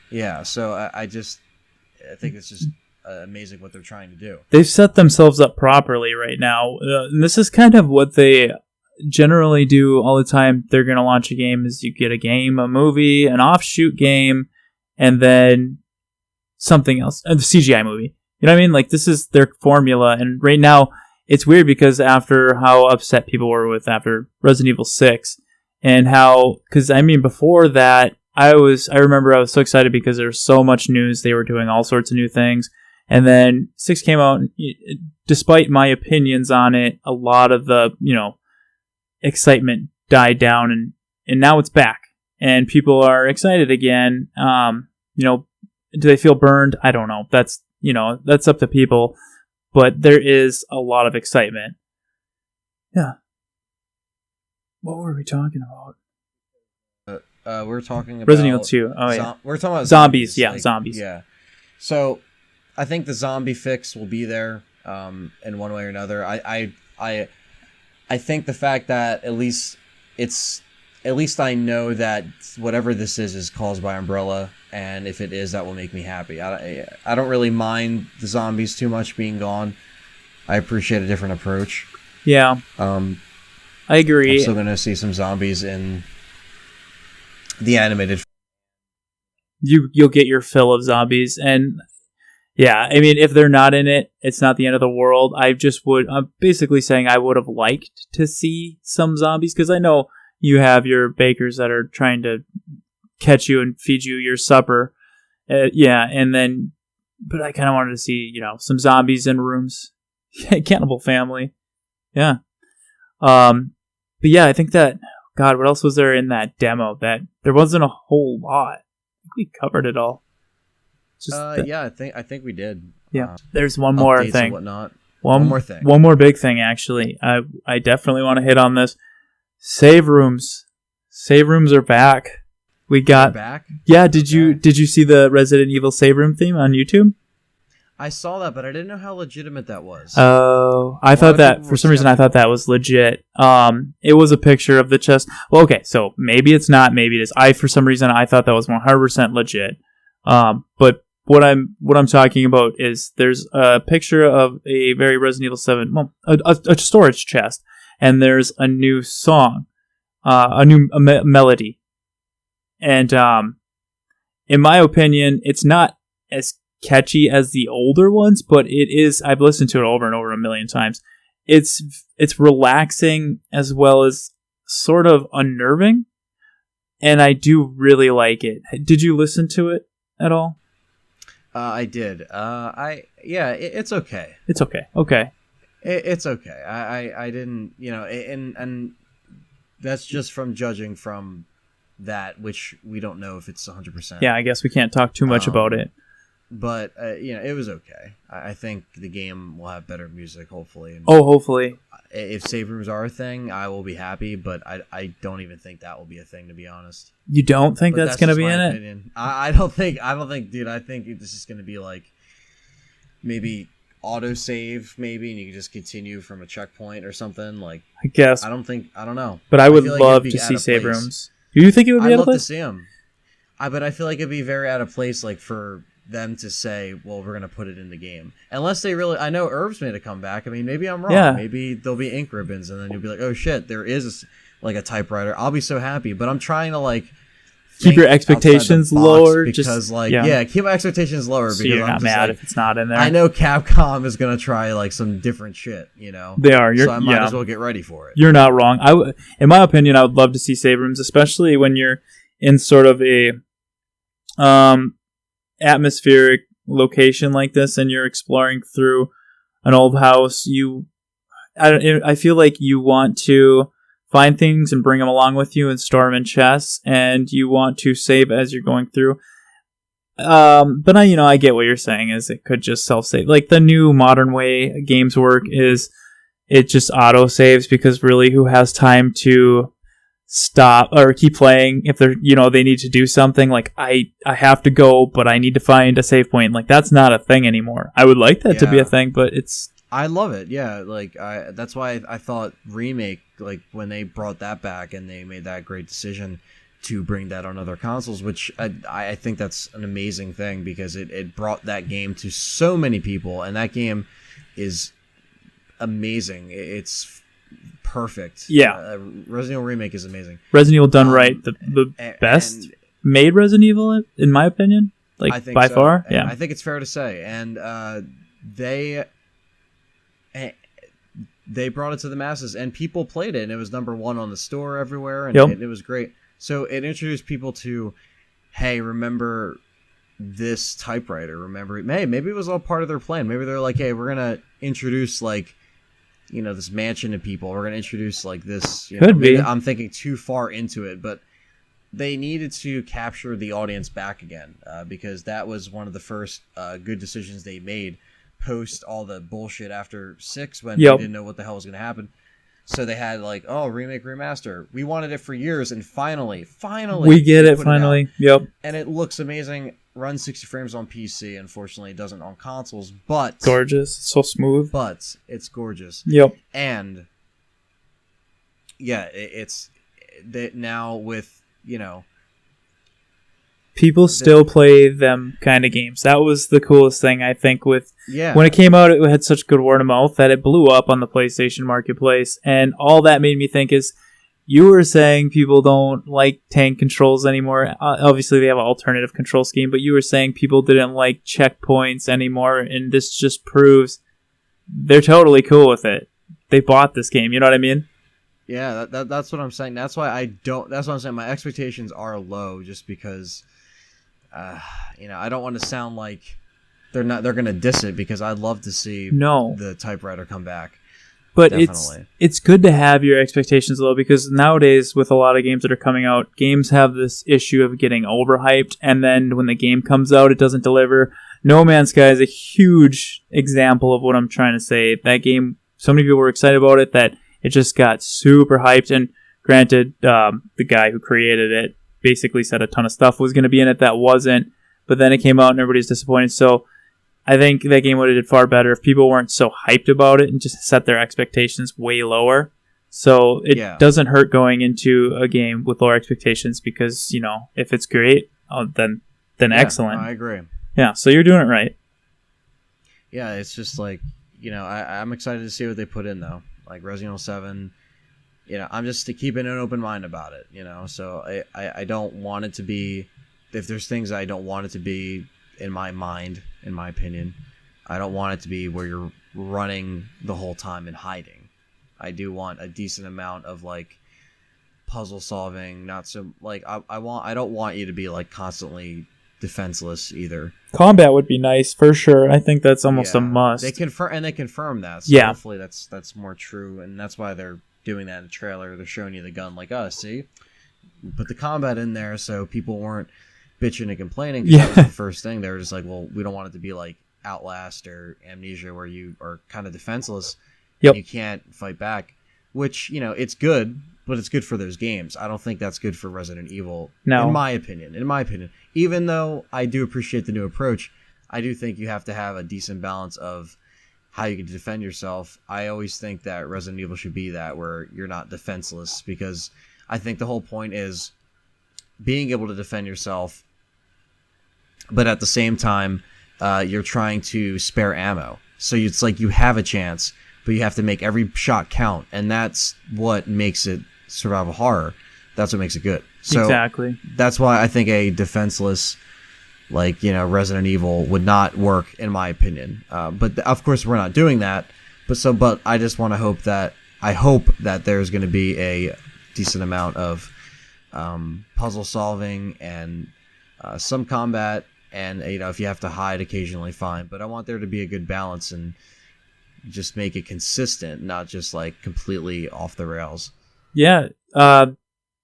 Yeah, so I think it's just amazing what they're trying to do. They've set themselves up properly right now. And this is kind of what they generally do all the time. They're going to launch a game is you get a game, a movie, an offshoot game, and then something else, the CGI movie. You know what I mean? Like, this is their formula, and right now, it's weird because after how upset people were after Resident Evil 6, and before that, I remember I was so excited because there was so much news, they were doing all sorts of new things, And then 6 came out, and despite my opinions on it, a lot of the, excitement died down, and now it's back. And people are excited again. Do they feel burned? I don't know. That's up to people. But there is a lot of excitement. Yeah. What were we talking about? We're talking about Resident Evil 2. Oh, yeah. We're talking about zombies. Yeah, zombies. Yeah. So, I think the zombie fix will be there in one way or another. I think the fact that at least I know that whatever this is caused by Umbrella, and if it is, that will make me happy. I don't really mind the zombies too much being gone. I appreciate a different approach. Yeah. I agree. I'm still going to see some zombies in the animated. You'll get your fill of zombies, and yeah, I mean, if they're not in it, it's not the end of the world. I'm basically saying I would have liked to see some zombies, because I know you have your bakers that are trying to catch you and feed you your supper. But I kind of wanted to see, some zombies in rooms. Cannibal Family. Yeah. But yeah, I think that, God, what else was there in that demo? That there wasn't a whole lot. I think we covered it all. Yeah, I think we did. Yeah. There's one more thing. thing. And whatnot. One more thing. One more big thing, actually. I definitely want to hit on this. Save rooms. Save rooms are back. They're back? Yeah, did you see the Resident Evil save room theme on YouTube? I saw that, but I didn't know how legitimate that was. Oh, I thought that for some reason I thought that was legit. It was a picture of the chest. Well, okay, so maybe it's not, maybe it is. For some reason I thought that was 100% legit. But what I'm talking about is there's a picture of a very Resident Evil 7, a storage chest, and there's a new song, a new melody. And in my opinion, it's not as catchy as the older ones, but it is. I've listened to it over and over a million times. It's relaxing as well as sort of unnerving, and I do really like it. Did you listen to it at all? I did. It's okay. It's okay. Okay. It's okay. I didn't, and that's just from judging from that, which we don't know if it's 100%. Yeah, I guess we can't talk too much about it. But it was okay. I think the game will have better music, hopefully. And hopefully. If save rooms are a thing, I will be happy. But I don't even think that will be a thing, to be honest. You don't think that's going to be in opinion. It? I don't think, dude. I think this is going to be like maybe auto save, maybe, and you can just continue from a checkpoint or something. Like, I guess. I don't know. But I would love to see save rooms. Do you think it would be out of place? I'd love to see them. But I feel like it'd be very out of place, like for them to say, well, we're going to put it in the game. Unless they really... I know Herb's made a comeback. I mean, maybe I'm wrong. Yeah. Maybe there'll be ink ribbons, and then you'll be like, oh shit, there is a typewriter. I'll be so happy. But I'm trying to keep your expectations lower. Because keep my expectations lower. So because you're not mad if it's not in there. I know Capcom is going to try some different shit, They are. So I might as well get ready for it. You're not wrong. In my opinion, I would love to see save rooms, especially when you're in sort of a atmospheric location like this and you're exploring through an old house. I feel like you want to find things and bring them along with you and store them in chests, and you want to save as you're going through. But I get what you're saying is it could just self-save. Like the new modern way games work is it just auto saves, because really who has time to stop or keep playing if they're they need to do something. Like I have to go, but I need to find a save point. Like that's not a thing anymore. I would like that to be a thing, but I love it. Yeah, that's why I thought Remake, when they brought that back and they made that great decision to bring that on other consoles, which I think that's an amazing thing, because it brought that game to so many people, and that game is amazing. It's perfect. Yeah. Resident Evil Remake is amazing. Resident Evil done right. The best made Resident Evil, in my opinion. I think by far. And yeah. I think it's fair to say. And they brought it to the masses, and people played it, and it was number one on the store everywhere, and it was great. So it introduced people to, hey, remember this typewriter. Remember, maybe it was all part of their plan. Maybe they're like, hey, we're gonna introduce like, this mansion to people. We're gonna introduce like this. Could be. I'm thinking too far into it, but they needed to capture the audience back again, because that was one of the first good decisions they made post all the bullshit after 6 when they didn't know what the hell was gonna happen. So they had like, oh, remake, remaster. We wanted it for years, and finally, we get it finally. Yep. And it looks amazing. Runs 60 frames on PC. Unfortunately, it doesn't on consoles. But gorgeous, so smooth. But it's gorgeous. Yep. And yeah, it's that now with people still play them kind of games. That was the coolest thing, I think, with when it came out. It had such good word of mouth that it blew up on the PlayStation Marketplace, and all that made me think is, you were saying people don't like tank controls anymore. Obviously, they have an alternative control scheme, but you were saying people didn't like checkpoints anymore, and this just proves they're totally cool with it. They bought this game, you know what I mean? Yeah, that's what I'm saying. That's why I don't. That's what I'm saying. My expectations are low, just because. I don't want to sound like they're going to diss it, because I'd love to see the typewriter come back. But Definitely. it's good to have your expectations low, because nowadays with a lot of games that are coming out, games have this issue of getting overhyped, and then when the game comes out, it doesn't deliver. No Man's Sky is a huge example of what I'm trying to say. That game, so many people were excited about it that it just got super hyped, and granted, the guy who created it basically said a ton of stuff was going to be in it that wasn't, but then it came out and everybody's disappointed. So I think that game would have did far better if people weren't so hyped about it and just set their expectations way lower. So it doesn't hurt going into a game with lower expectations, because if it's great, then excellent. I agree. Yeah, so you're doing it right. Yeah, it's just like I'm excited to see what they put in though, like Resident Evil 7. I'm just keeping an open mind about it, so I don't want it to be, if there's things I don't want it to be in my mind, in my opinion, I don't want it to be where you're running the whole time and hiding. I do want a decent amount of like puzzle solving, not so like I don't want you to be like constantly defenseless either. Combat would be nice for sure. I think that's almost a must. They confirm that. So hopefully that's more true, and that's why they're doing that in the trailer. They're showing you the gun like, see, we put the combat in there so people weren't bitching and complaining. That was the first thing. They were just like, well, we don't want it to be like Outlast or Amnesia where you are kind of defenseless. And you can't fight back, which it's good, but it's good for those games. I don't think that's good for Resident Evil. No, in my opinion, even though I do appreciate the new approach, I do think you have to have a decent balance of how you can defend yourself. I always think that Resident Evil should be that, where you're not defenseless, because I think the whole point is being able to defend yourself, but at the same time, you're trying to spare ammo. So it's like you have a chance, but you have to make every shot count, and that's what makes it survival horror. That's what makes it good. So exactly. That's why I think a defenseless, like Resident Evil would not work in my opinion. But of course we're not doing that. But I just want to hope that there's going to be a decent amount of puzzle solving and some combat, and if you have to hide occasionally, fine. But I want there to be a good balance and just make it consistent, not just like completely off the rails. Yeah.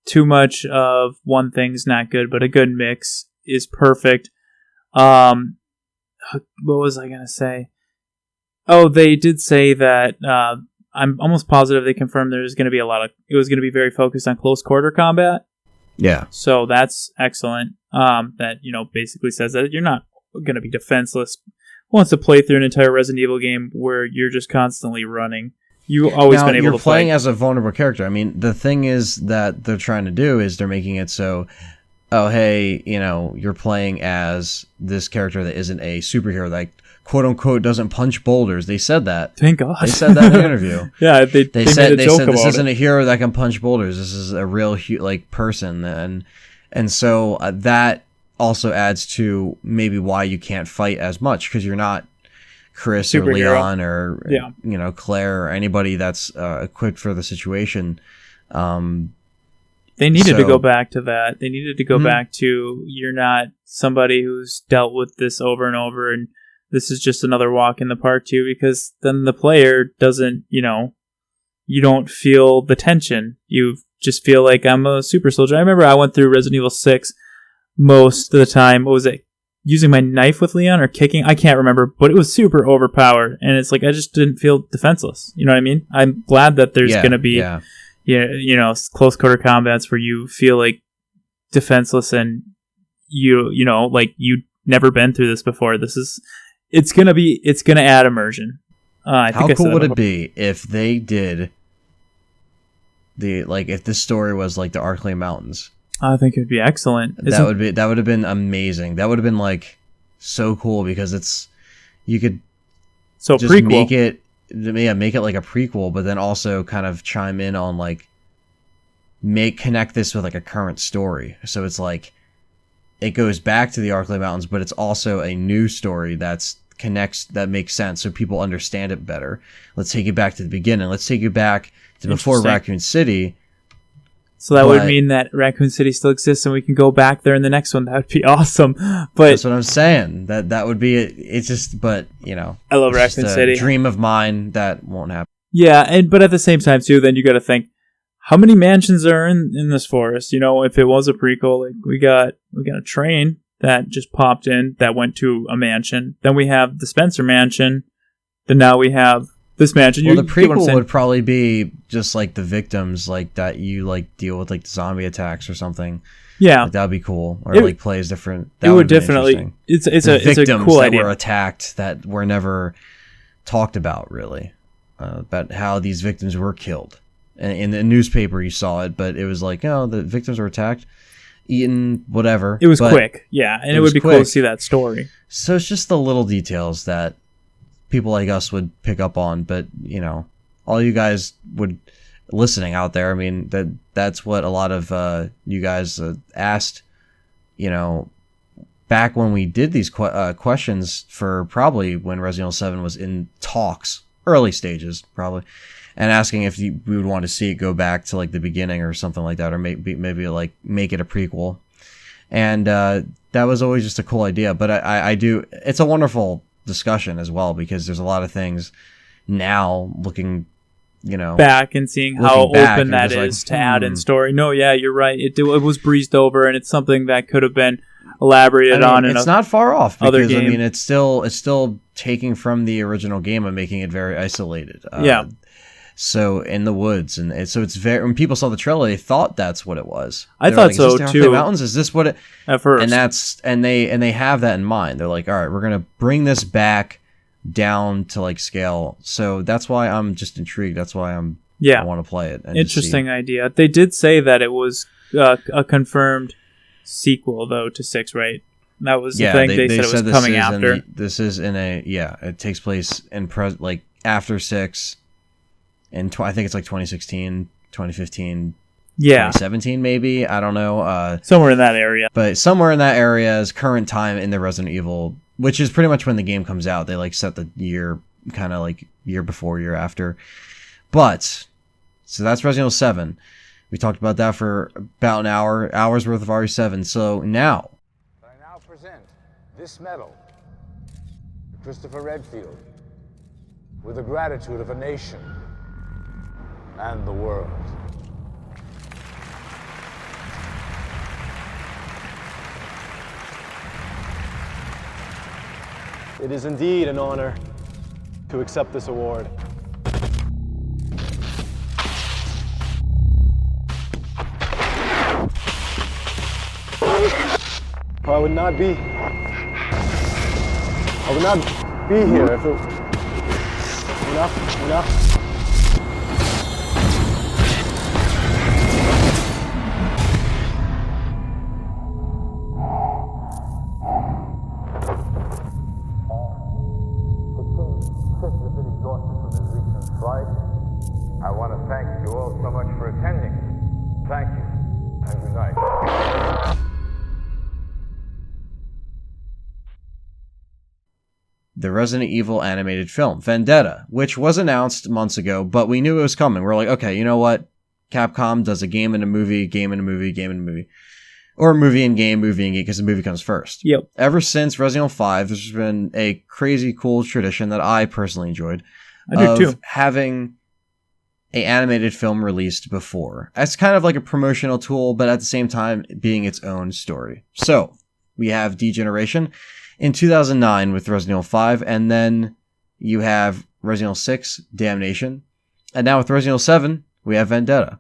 Too much of one thing's not good, but a good mix is perfect. What was I gonna say? Oh, they did say that I'm almost positive they confirmed there's going to be it was going to be very focused on close quarter combat. Yeah. So that's excellent. That basically says that you're not going to be defenseless. Who wants to play through an entire Resident Evil game where you're just constantly running? You've always been able to play. You're playing as a vulnerable character. I mean, the thing is that they're trying to do is they're making it so, oh, hey, you're playing as this character that isn't a superhero, like, quote unquote, doesn't punch boulders. They said that. Thank God. They said that in the interview. Yeah, they said this isn't a hero that can punch boulders. This is a real person, and so that also adds to maybe why you can't fight as much, because you're not Chris or Leon or Claire or anybody that's equipped for the situation. And They needed to So- go back to that. They needed to go Mhm. back to, you're not somebody who's dealt with this over and over, and this is just another walk in the park too, because then the player doesn't, you don't feel the tension. You just feel like I'm a super soldier. I remember I went through Resident Evil 6 most of the time. What was it? Using my knife with Leon or kicking? I can't remember, but it was super overpowered. And it's like, I just didn't feel defenseless. You know what I mean? I'm glad that there's going to be, close quarter combats where you feel like defenseless and like you've never been through this before. It's going to add immersion. How cool would it be if they did if this story was like the Arklay Mountains? I think it'd be excellent. That would have been amazing. That would have been like so cool because you could just prequel. make it like a prequel, but then also kind of chime in on like connect this with like a current story. So it's like it goes back to the Arklay Mountains, but it's also a new story that makes sense so people understand it better. Let's take it back to the beginning. Let's take it back to before Raccoon City. So that would mean that Raccoon City still exists and we can go back there in the next one. That would be awesome. But that's what I'm saying. That would be it. It's just, but I love Raccoon City. Dream of mine that won't happen. Yeah, but at the same time too, then you got to think, how many mansions are in this forest? If it was a prequel, like we got a train that just popped in that went to a mansion. Then we have the Spencer Mansion. Then now we have this mansion. Well, the prequel would probably be just like the victims, like that you like deal with like the zombie attacks or something. Yeah, like, that'd be cool. Or plays different. It would definitely. It's a cool that idea. Were attacked that were never talked about really, about how these victims were killed. And in the newspaper you saw it, but it was like, the victims were attacked, eaten, whatever. It was quick, yeah, and it would be cool to see that story. So it's just the little details that people like us would pick up on, but all you guys would listening out there, I mean, that's what a lot of you guys asked, back when we did these questions for probably when Resident Evil 7 was in talks, early stages probably, and asking if we would want to see it go back to like the beginning or something like that, or maybe like make it a prequel. And that was always just a cool idea. But I do, it's a wonderful discussion as well, because there's a lot of things now looking, back and seeing how open that is to add in story. No, yeah, you're right. It was breezed over, and it's something that could have been elaborated on. It's not far off because other game. It's still taking from the original game and making it very isolated. Yeah. So in the woods, and so it's very. When people saw the trailer, they thought that's what it was. I thought so too. Mountains, is this what it? At first, and they have that in mind. They're like, all right, we're gonna bring this back down to like scale. So that's why I'm just intrigued. That's why I want to play it. And interesting idea. They did say that it was a confirmed sequel though to 6, right? That was the thing. They said it was coming after. It takes place in after 6. And I think it's like 2016, 2015, 2017 maybe. I don't know. Somewhere in that area. But somewhere in that area is current time in the Resident Evil, which is pretty much when the game comes out. They like set the year, kind of like year before, year after. But, so that's Resident Evil 7. We talked about that for about an hour's worth of RE7. So now. I now present this medal to Christopher Redfield with the gratitude of a nation and the world. It is indeed an honor to accept this award. I would not be here if it enough. I want to thank you all so much for attending. Thank you, and good night. The Resident Evil animated film, Vendetta, which was announced months ago, but we knew it was coming. We're like, okay, you know what? Capcom does a game and a movie, game and a movie, game and a movie. Or movie and game, because the movie comes first. Yep. Ever since Resident Evil 5, there's been a crazy cool tradition that I personally enjoyed. I do too. Having a animated film released before. It's kind of like a promotional tool, but at the same time being its own story. So, we have Degeneration in 2009 with Resident Evil 5, and then you have Resident Evil 6, Damnation, and now with Resident Evil 7, we have Vendetta.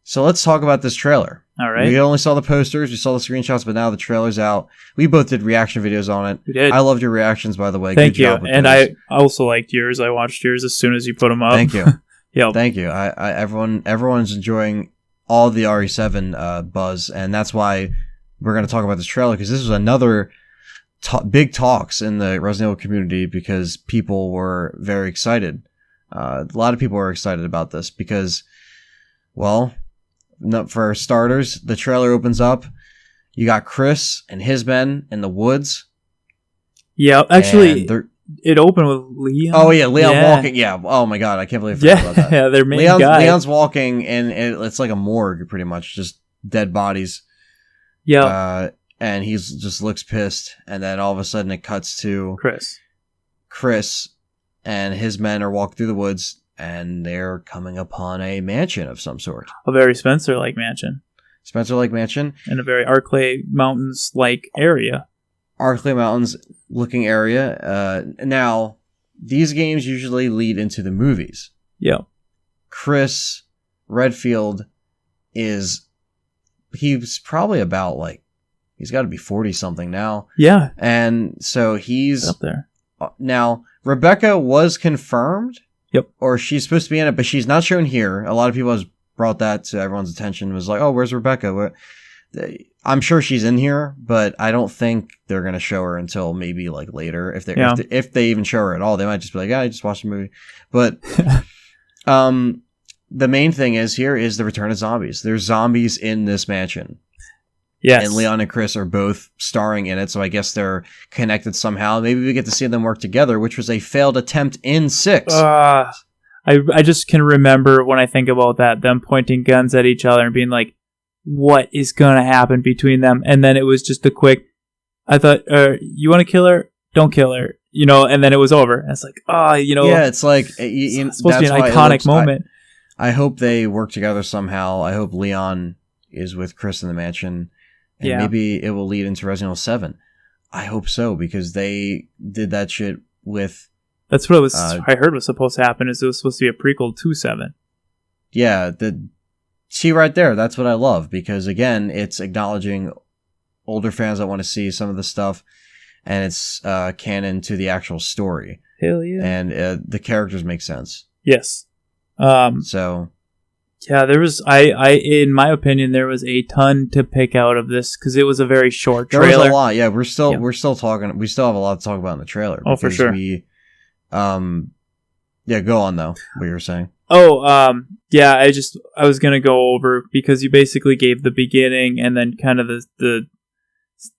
So let's talk about this trailer. All right. We only saw the posters, we saw the screenshots, but now the trailer's out. We both did reaction videos on it. We did. I loved your reactions, by the way. Thank Good you. job with And those. I also liked yours. I watched yours as soon as you put them up. Thank you. Yep. Thank you. Everyone's enjoying all the RE7 buzz, and that's why we're going to talk about this trailer, because this was another big talks in the Resident Evil community, because people were very excited. A lot of people were excited about this because, well, for starters, the trailer opens up. You got Chris and his men in the woods. Yeah, actually, it opened with Leon. Oh yeah, Leon walking. Yeah. Oh my god, I can't believe I forgot about that. Yeah, their main guy. Leon's walking, and it's like a morgue, pretty much, just dead bodies. Yeah. And he's just looks pissed, and then all of a sudden it cuts to Chris, and his men are walking through the woods, and they're coming upon a mansion of some sort. A very Spencer-like mansion. Spencer-like mansion. In a very Arklay Mountains-like area. Arklay Mountains-looking area. Now, these games usually lead into the movies. Yeah. Chris Redfield he's probably about, like, he's got to be 40-something now. Yeah. And so he's up there. Now, Rebecca was confirmed. Yep. Or she's supposed to be in it, but she's not shown here. A lot of people has brought that to everyone's attention. Was like, oh, where's Rebecca? I'm sure she's in here, but I don't think they're going to show her until maybe like later. If they even show her at all, they might just be like, yeah, I just watched the movie. But the main thing is the return of zombies. There's zombies in this mansion. Yes. And Leon and Chris are both starring in it, so I guess they're connected somehow. Maybe we get to see them work together, which was a failed attempt in 6. I just can remember when I think about that, them pointing guns at each other and being like, what is going to happen between them? And then it was just a quick, I thought, you want to kill her? Don't kill her. And then it was over. And it's like, Yeah, it's like... it's supposed to be an iconic moment. I hope they work together somehow. I hope Leon is with Chris in the mansion. And maybe it will lead into Resident Evil 7. I hope so, because they did that shit with... That's what I heard was supposed to happen, is it was supposed to be a prequel to 7. Yeah, see right there, that's what I love, because again, it's acknowledging older fans that want to see some of the stuff, and it's canon to the actual story. Hell yeah. And the characters make sense. Yes. So... Yeah, there was, in my opinion, there was a ton to pick out of this, because it was a very short trailer. There was a lot, yeah. We're still talking, we still have a lot to talk about in the trailer. Oh, for sure. Yeah, go on though, what you were saying. Yeah, I was gonna go over, because you basically gave the beginning, and then kind of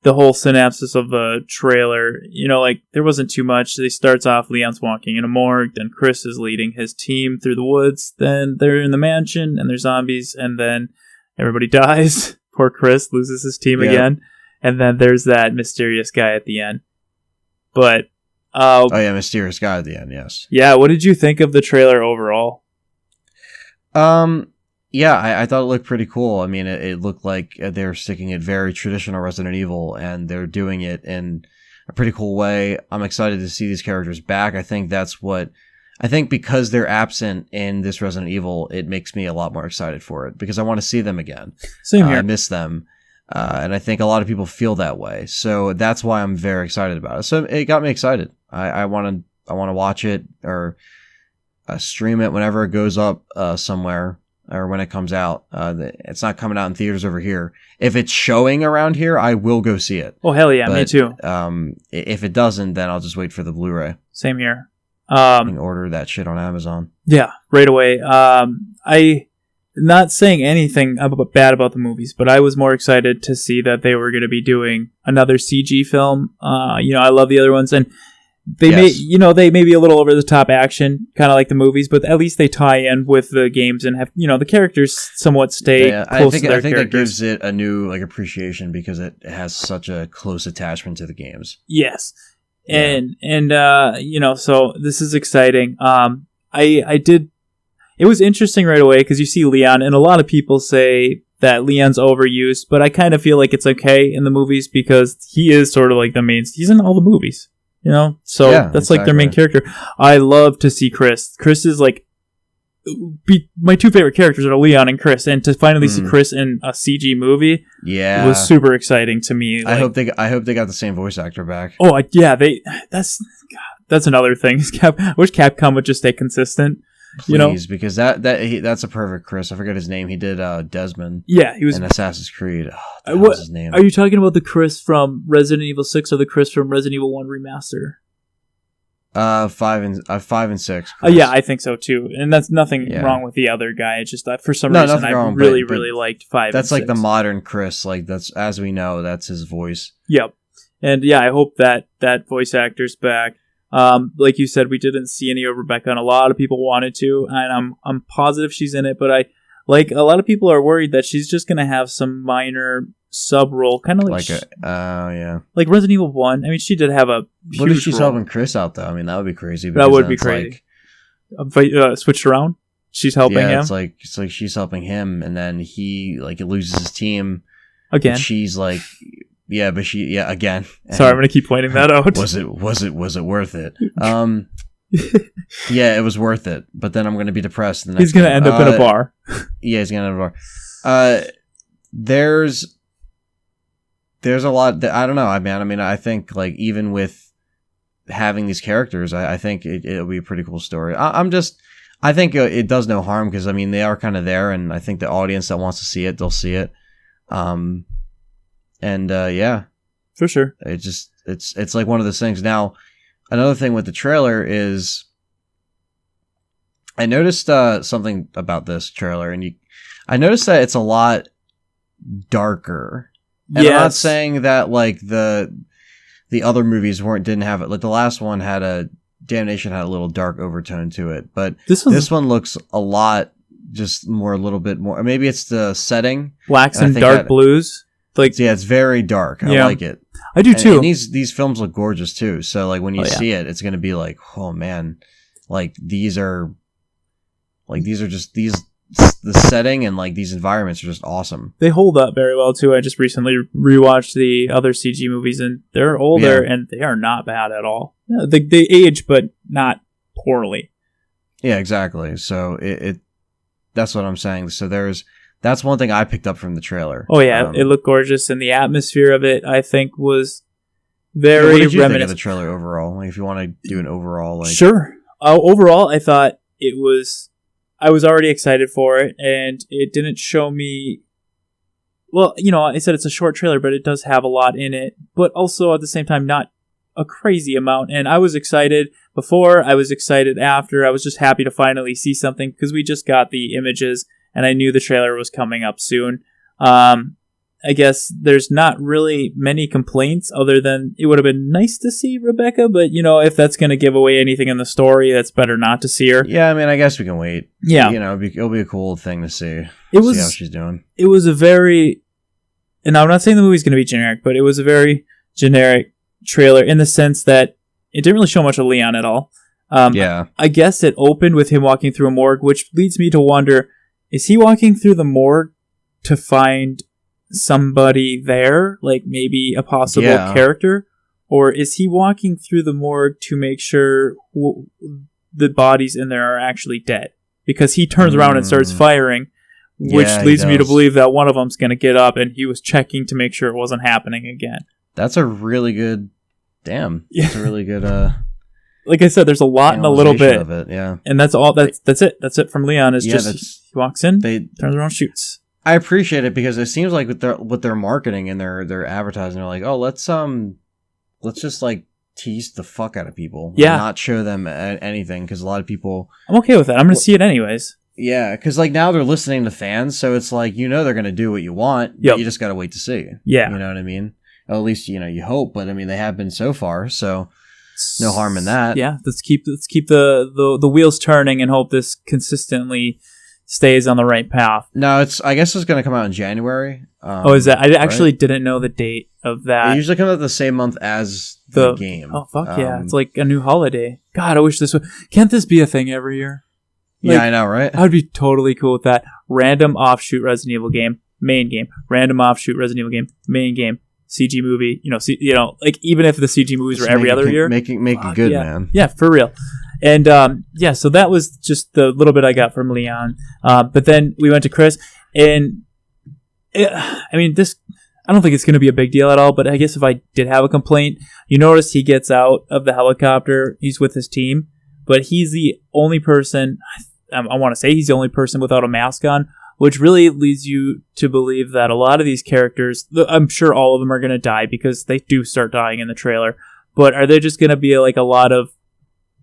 the whole synopsis of the trailer. Like, there wasn't too much. It starts off, Leon's walking in a morgue, then Chris is leading his team through the woods, then they're in the mansion, and there's zombies, and then everybody dies. Poor Chris loses his team again, and then there's that mysterious guy at the end. But, mysterious guy at the end, yes. Yeah, what did you think of the trailer overall? Yeah, I thought it looked pretty cool. I mean, it looked like they're sticking it very traditional Resident Evil, and they're doing it in a pretty cool way. I'm excited to see these characters back. I think because they're absent in this Resident Evil, it makes me a lot more excited for it, because I want to see them again. Same here. I miss them. And I think a lot of people feel that way. So that's why I'm very excited about it. So it got me excited. I want to watch it or stream it whenever it goes up somewhere. Or when it comes out. It's not coming out in theaters over here. If it's showing around here, I will go see it. Oh, hell yeah, me too. If it doesn't, then I'll just wait for the Blu-ray. Same here. And order that shit on Amazon. Yeah, right away. I not saying anything bad about the movies, but I was more excited to see that they were going to be doing another CG film. I love the other ones, and They they may be a little over the top action, kind of like the movies, but at least they tie in with the games and have the characters somewhat stay close to their I think that characters. gives it a new appreciation because it has such a close attachment to the games. Yes, Yeah. and so this is exciting. It was interesting right away because you see Leon, and a lot of people say that Leon's overused, but I kind of feel like it's okay in the movies because he is sort of like the main. He's in all the movies, so that's like their main character. I love to see Chris. Chris is like my two favorite characters are Leon and Chris, and to finally see Chris in a CG movie, was super exciting to me. I hope they got the same voice actor back. Oh yeah, that's another thing. I wish Capcom would just stay consistent. Please, because that's a perfect Chris. I forget his name. He did Desmond. Yeah, he was in Assassin's Creed. What what was his name? Are you talking about the Chris from Resident Evil 6 or the Chris from Resident Evil 1 Remaster? 5 and 6. Chris. Yeah, I think so too. And that's nothing wrong with the other guy. It's just that for some reason I wrong, really but liked 5. That's and like 6. the modern Chris. Like that's, as we know, that's his voice. Yep. And yeah, I hope that voice actor's back. Like you said, we didn't see any of Rebecca, and a lot of people wanted to, and I'm positive she's in it. But a lot of people are worried that she's just gonna have some minor sub role, kind of like like Resident Evil 1. I mean, she did have a huge What if she's role. helping Chris out though? I mean, that would be crazy. That would be crazy. Switched around. She's helping him. It's like she's helping him, and then he loses his team again. She's like. Yeah, but again. Sorry, I'm gonna keep pointing that out. Was it worth it? Yeah, it was worth it. But then I'm gonna be depressed. He's gonna end up in a bar. Yeah, he's gonna end up in a bar. There's a lot that I don't know. I mean, I think even with having these characters, I think it'll be a pretty cool story. I think it does no harm because they are kind of there, and I think the audience that wants to see it, they'll see it. And yeah, for sure. It's like one of those things. Now, another thing with the trailer is I noticed something about this trailer, and I noticed that it's a lot darker. And I'm not saying that the other movies didn't have it. Like the last one Damnation had a little dark overtone to it, but this one looks a lot just more, a little bit more. Maybe it's the setting, blacks and dark blues. It's very dark. I like it. I do too. And these films look gorgeous too. So when you see it, it's gonna be like, oh man, these are just the setting and these environments are just awesome. They hold up very well too. I just recently rewatched the other CG movies, and they're older and they are not bad at all. They age, but not poorly. Yeah, exactly. So that's what I'm saying. So that's one thing I picked up from the trailer. Oh yeah, it looked gorgeous, and the atmosphere of it, I think, was very what did you reminiscent. think of the trailer overall? If you want to do an overall, sure. Overall, I thought it was. I was already excited for it, and it didn't show me. Well, I said it's a short trailer, but it does have a lot in it, but also at the same time, not a crazy amount. And I was excited before. I was excited after. I was just happy to finally see something because we just got the images. And I knew the trailer was coming up soon. I guess there's not really many complaints other than it would have been nice to see Rebecca, but if that's going to give away anything in the story, that's better not to see her. Yeah, I guess we can wait. Yeah. It'll be a cool thing to see. See how she's doing. It was a very, and I'm not saying the movie's going to be generic, but it was a very generic trailer in the sense that it didn't really show much of Leon at all. I guess it opened with him walking through a morgue, which leads me to wonder, is he walking through the morgue to find somebody there, like maybe a possible character? Or is he walking through the morgue to make sure the bodies in there are actually dead? Because he turns around and starts firing, which leads me to believe that one of them's going to get up, and he was checking to make sure it wasn't happening again. That's a really good... Damn. Yeah. That's a really good... like I said, there's a lot in a little bit. Of it, yeah. And that's all. That's it. That's it from Leon. Is he walks in, turns around, shoots. I appreciate it because it seems like with their marketing and their advertising, they're like, oh, let's just tease the fuck out of people. Yeah. And not show them anything because a lot of people... I'm okay with that. I'm going to see it anyways. Yeah, because now they're listening to fans, so it's they're going to do what you want. Yep. You just got to wait to see. Yeah. You know what I mean? At least, you hope, but they have been so far, so... no harm in that. Yeah, let's keep the wheels turning and hope this consistently stays on the right path. No, I guess it's going to come out in January. Is that? I actually right? didn't know the date of that. It usually comes out the same month as the game. Oh fuck yeah! It's like a new holiday. God, I wish this would. Can't this be a thing every year? Like, Yeah, I know, right? I would be totally cool with that. Random offshoot Resident Evil game, main game. Random offshoot Resident Evil game, main game. CG movie. Like even if the CG movies were every other year, make it good, yeah. man. Yeah, for real. And so that was just the little bit I got from Leon. But then we went to Chris, and I don't think it's going to be a big deal at all. But I guess if I did have a complaint, you notice he gets out of the helicopter. He's with his team, but he's the only person. I want to say he's the only person without a mask on, which really leads you to believe that a lot of these characters, I'm sure all of them are going to die because they do start dying in the trailer. But are they just going to be like a lot of,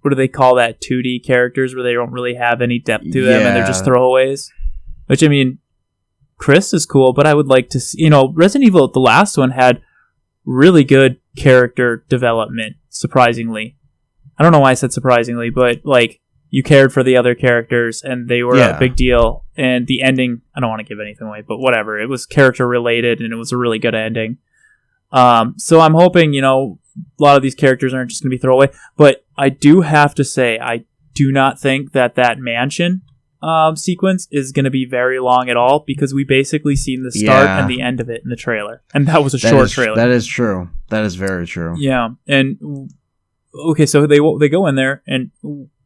what do they call that, 2D characters where they don't really have any depth to them and they're just throwaways? Which, Chris is cool, but I would like to see, Resident Evil, the last one, had really good character development, surprisingly. I don't know why I said surprisingly, but like, you cared for the other characters and they were a big deal. And the ending, I don't want to give anything away, but whatever. It was character related and it was a really good ending. So I'm hoping, a lot of these characters aren't just going to be throwaway. But I do have to say, I do not think that mansion sequence is going to be very long at all because we basically seen the start and the end of it in the trailer. And that was a short trailer. That is true. That is very true. Yeah. And, okay, so they go in there and...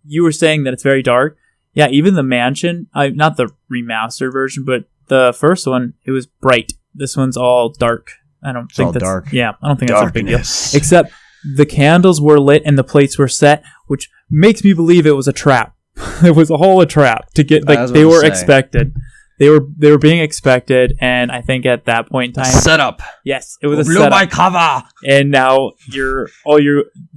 You were saying that it's very dark. Yeah, even the mansion, not the remastered version, but the first one, it was bright. This one's all dark. I don't think that's dark. Yeah, I don't think that's a big deal. Except the candles were lit and the plates were set, which makes me believe it was a trap. It was a whole trap to get they were expected. They were being expected, and I think at that point in time, setup. Yes, it was a blew setup. my cover. And now you're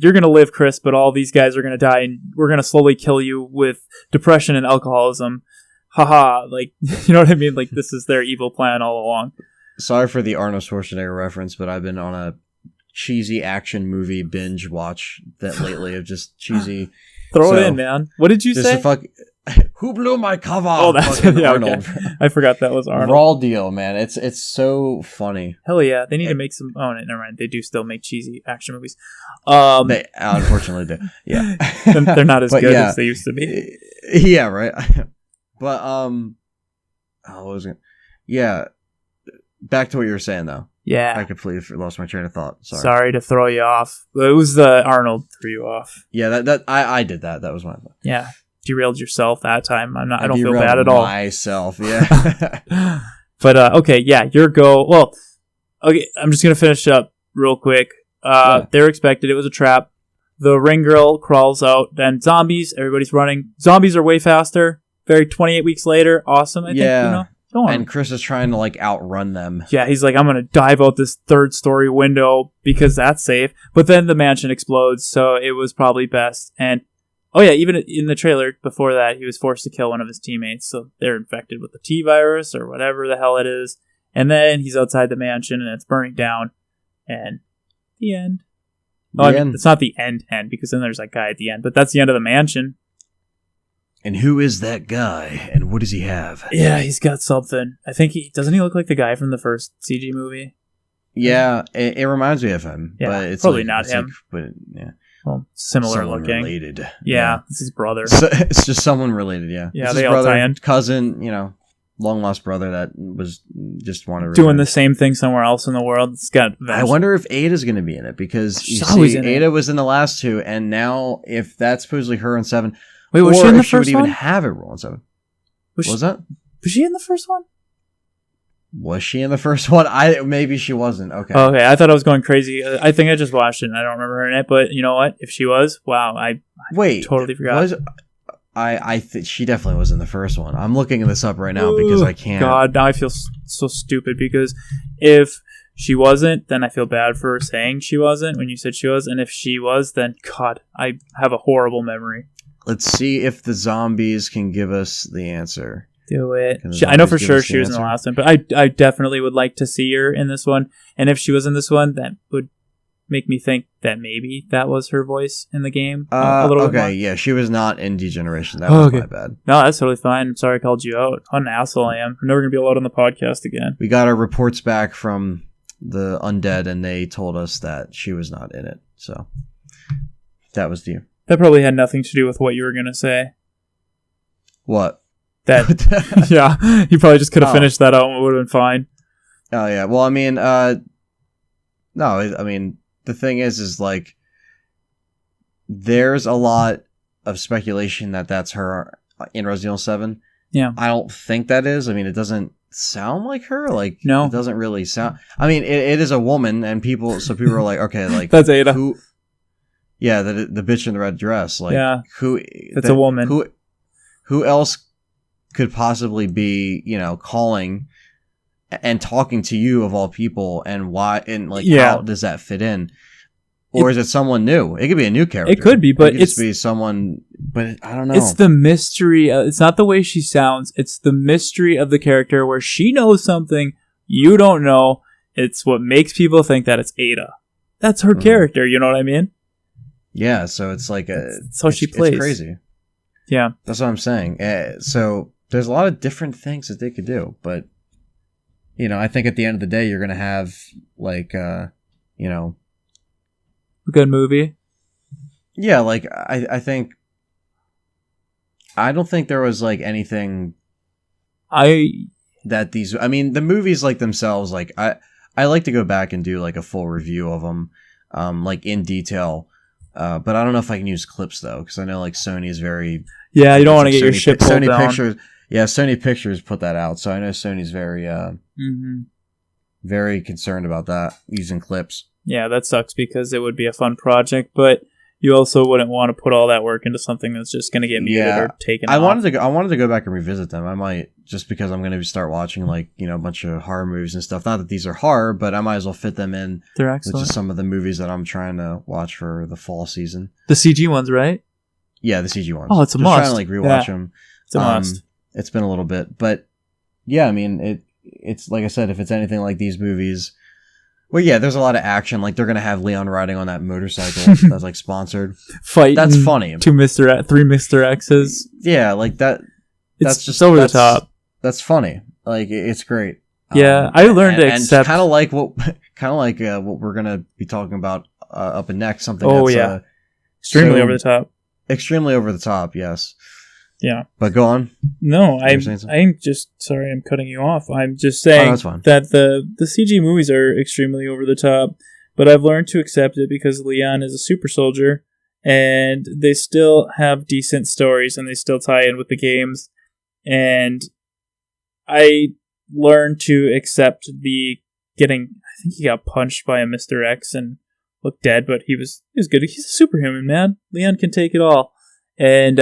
gonna live, Chris, but all these guys are gonna die, and we're gonna slowly kill you with depression and alcoholism. Haha, like you know what I mean? Like this is their evil plan all along. Sorry for the Arnold Schwarzenegger reference, but I've been on a cheesy action movie binge watch that lately of just cheesy. Throw it in, man. What did you say? Who blew my cover? Oh, that's Arnold. Okay. I forgot that was Arnold. Raw deal, man. It's so funny. Hell yeah, they need to make some. Oh, never mind. They do still make cheesy action movies. They unfortunately do. Yeah, they're not as good as they used to be. Yeah, right. But back to what you were saying though. Yeah, I completely lost my train of thought. Sorry to throw you off. It was the Arnold threw you off. Yeah, that I did that. That was my fault. Yeah. Derailed yourself that time. I don't feel bad at all. Myself, yeah. But okay, yeah, your go. Well, okay, I'm just gonna finish up real quick. They're expected. It was a trap. The ring girl crawls out. Then zombies. Everybody's running. Zombies are way faster. 28 weeks later. Awesome. I think. And Chris is trying to outrun them. Yeah, he's like, I'm gonna dive out this 3rd-story window because that's safe. But then the mansion explodes, so it was probably best. And oh yeah, even in the trailer before that, he was forced to kill one of his teammates, so they're infected with the T virus or whatever the hell it is. And then he's outside the mansion and it's burning down. And the end. It's not the end because then there's that guy at the end, but that's the end of the mansion. And who is that guy? And what does he have? Yeah, he's got something. I think doesn't he look like the guy from the first CG movie? Yeah, it reminds me of him. Yeah, but it's probably not him. But yeah. Well, similar someone looking. Related. Yeah, it's his brother. So, it's just someone related, yeah. Yeah, it's they his all brother, tie in. Cousin, long lost brother that was just wanted doing the same thing somewhere else in the world. It's got. I wonder if Ada's going to be in it because Ada was in the last 2, and now if that's supposedly her in 7. Wait, was she in the first one? She would even have it roll in 7. Was that? Was she in the first one? Was she in the first one? Maybe she wasn't. Okay. Okay, I thought I was going crazy. I think I just watched it and I don't remember her in it, but you know what? If she was, wow, I totally forgot. I think she definitely was in the first one. I'm looking this up right now because I can't. God, now I feel so stupid because if she wasn't, then I feel bad for saying she wasn't when you said she was, and if she was, then God, I have a horrible memory. Let's see if the zombies can give us the answer. Do it. I know for sure she was in the last one, but I definitely would like to see her in this one. And if she was in this one, that would make me think that maybe that was her voice in the game. A little bit more. Yeah, she was not in Degeneration. That was my bad. No, that's totally fine. I'm sorry I called you out. What an asshole I am. I'm never going to be allowed on the podcast again. We got our reports back from the Undead, and they told us that she was not in it. So that was the... That probably had nothing to do with what you were going to say. What? That, yeah, you probably just could have finished that out and it would have been fine. Oh, yeah. Well, I mean, no, I mean, the thing is like, there's a lot of speculation that that's her in Resident Evil 7. Yeah. I don't think that is. I mean, it doesn't sound like her. Like, no. It doesn't really sound... I mean, it is a woman, and people are like, okay, like... That's Ada. Who... Yeah, the bitch in the red dress. Like, yeah, who... That's a woman. Who else could possibly be, calling and talking to you of all people, and why, and like, how does that fit in? Or is it someone new? It could be a new character. It could be, but it could just be someone, but I don't know. It's the mystery. It's not the way she sounds. It's the mystery of the character where she knows something you don't know. It's what makes people think that it's Ada. That's her character, you know what I mean? Yeah, so it's like that's how she plays. It's crazy. Yeah. That's what I'm saying. So there's a lot of different things that they could do, but I think at the end of the day you're going to have like a good movie. Yeah, like I don't think there was like anything that these, I mean, the movies like themselves, like I like to go back and do like a full review of them like in detail. But I don't know if I can use clips though, because I know like Sony is very... Yeah, you don't want to get your shit pulled Sony down. Pictures, yeah, Sony Pictures put that out, so I know Sony's very very concerned about that, using clips. Yeah, that sucks because it would be a fun project, but you also wouldn't want to put all that work into something that's just going to get muted or taken off. I wanted to go back and revisit them. I might, just because I'm going to start watching like a bunch of horror movies and stuff. Not that these are horror, but I might as well fit them in. They're excellent. With just some of the movies that I'm trying to watch for the fall season. The CG ones, right? Yeah, the CG ones. Oh, it's a just must. Trying to like rewatch them. It's a must. It's been a little bit, but yeah, I mean it's like I said, if it's anything like these movies. Well, yeah, there's a lot of action. Like, they're going to have Leon riding on that motorcycle that's, like, sponsored. Fight. That's funny. Three Mr. X's. Yeah, like, that's just... over the top. That's funny. Like, it's great. Yeah, I learned to accept... kind of like what we're going to be talking about up and next. Something extremely over the top. Extremely over the top, yes. Yeah. But go on. No, I'm just sorry I'm cutting you off. I'm just saying that the CG movies are extremely over the top, but I've learned to accept it because Leon is a super soldier and they still have decent stories and they still tie in with the games. And I learned to accept I think he got punched by a Mr. X and looked dead, but he was good. He's a superhuman, man. Leon can take it all. And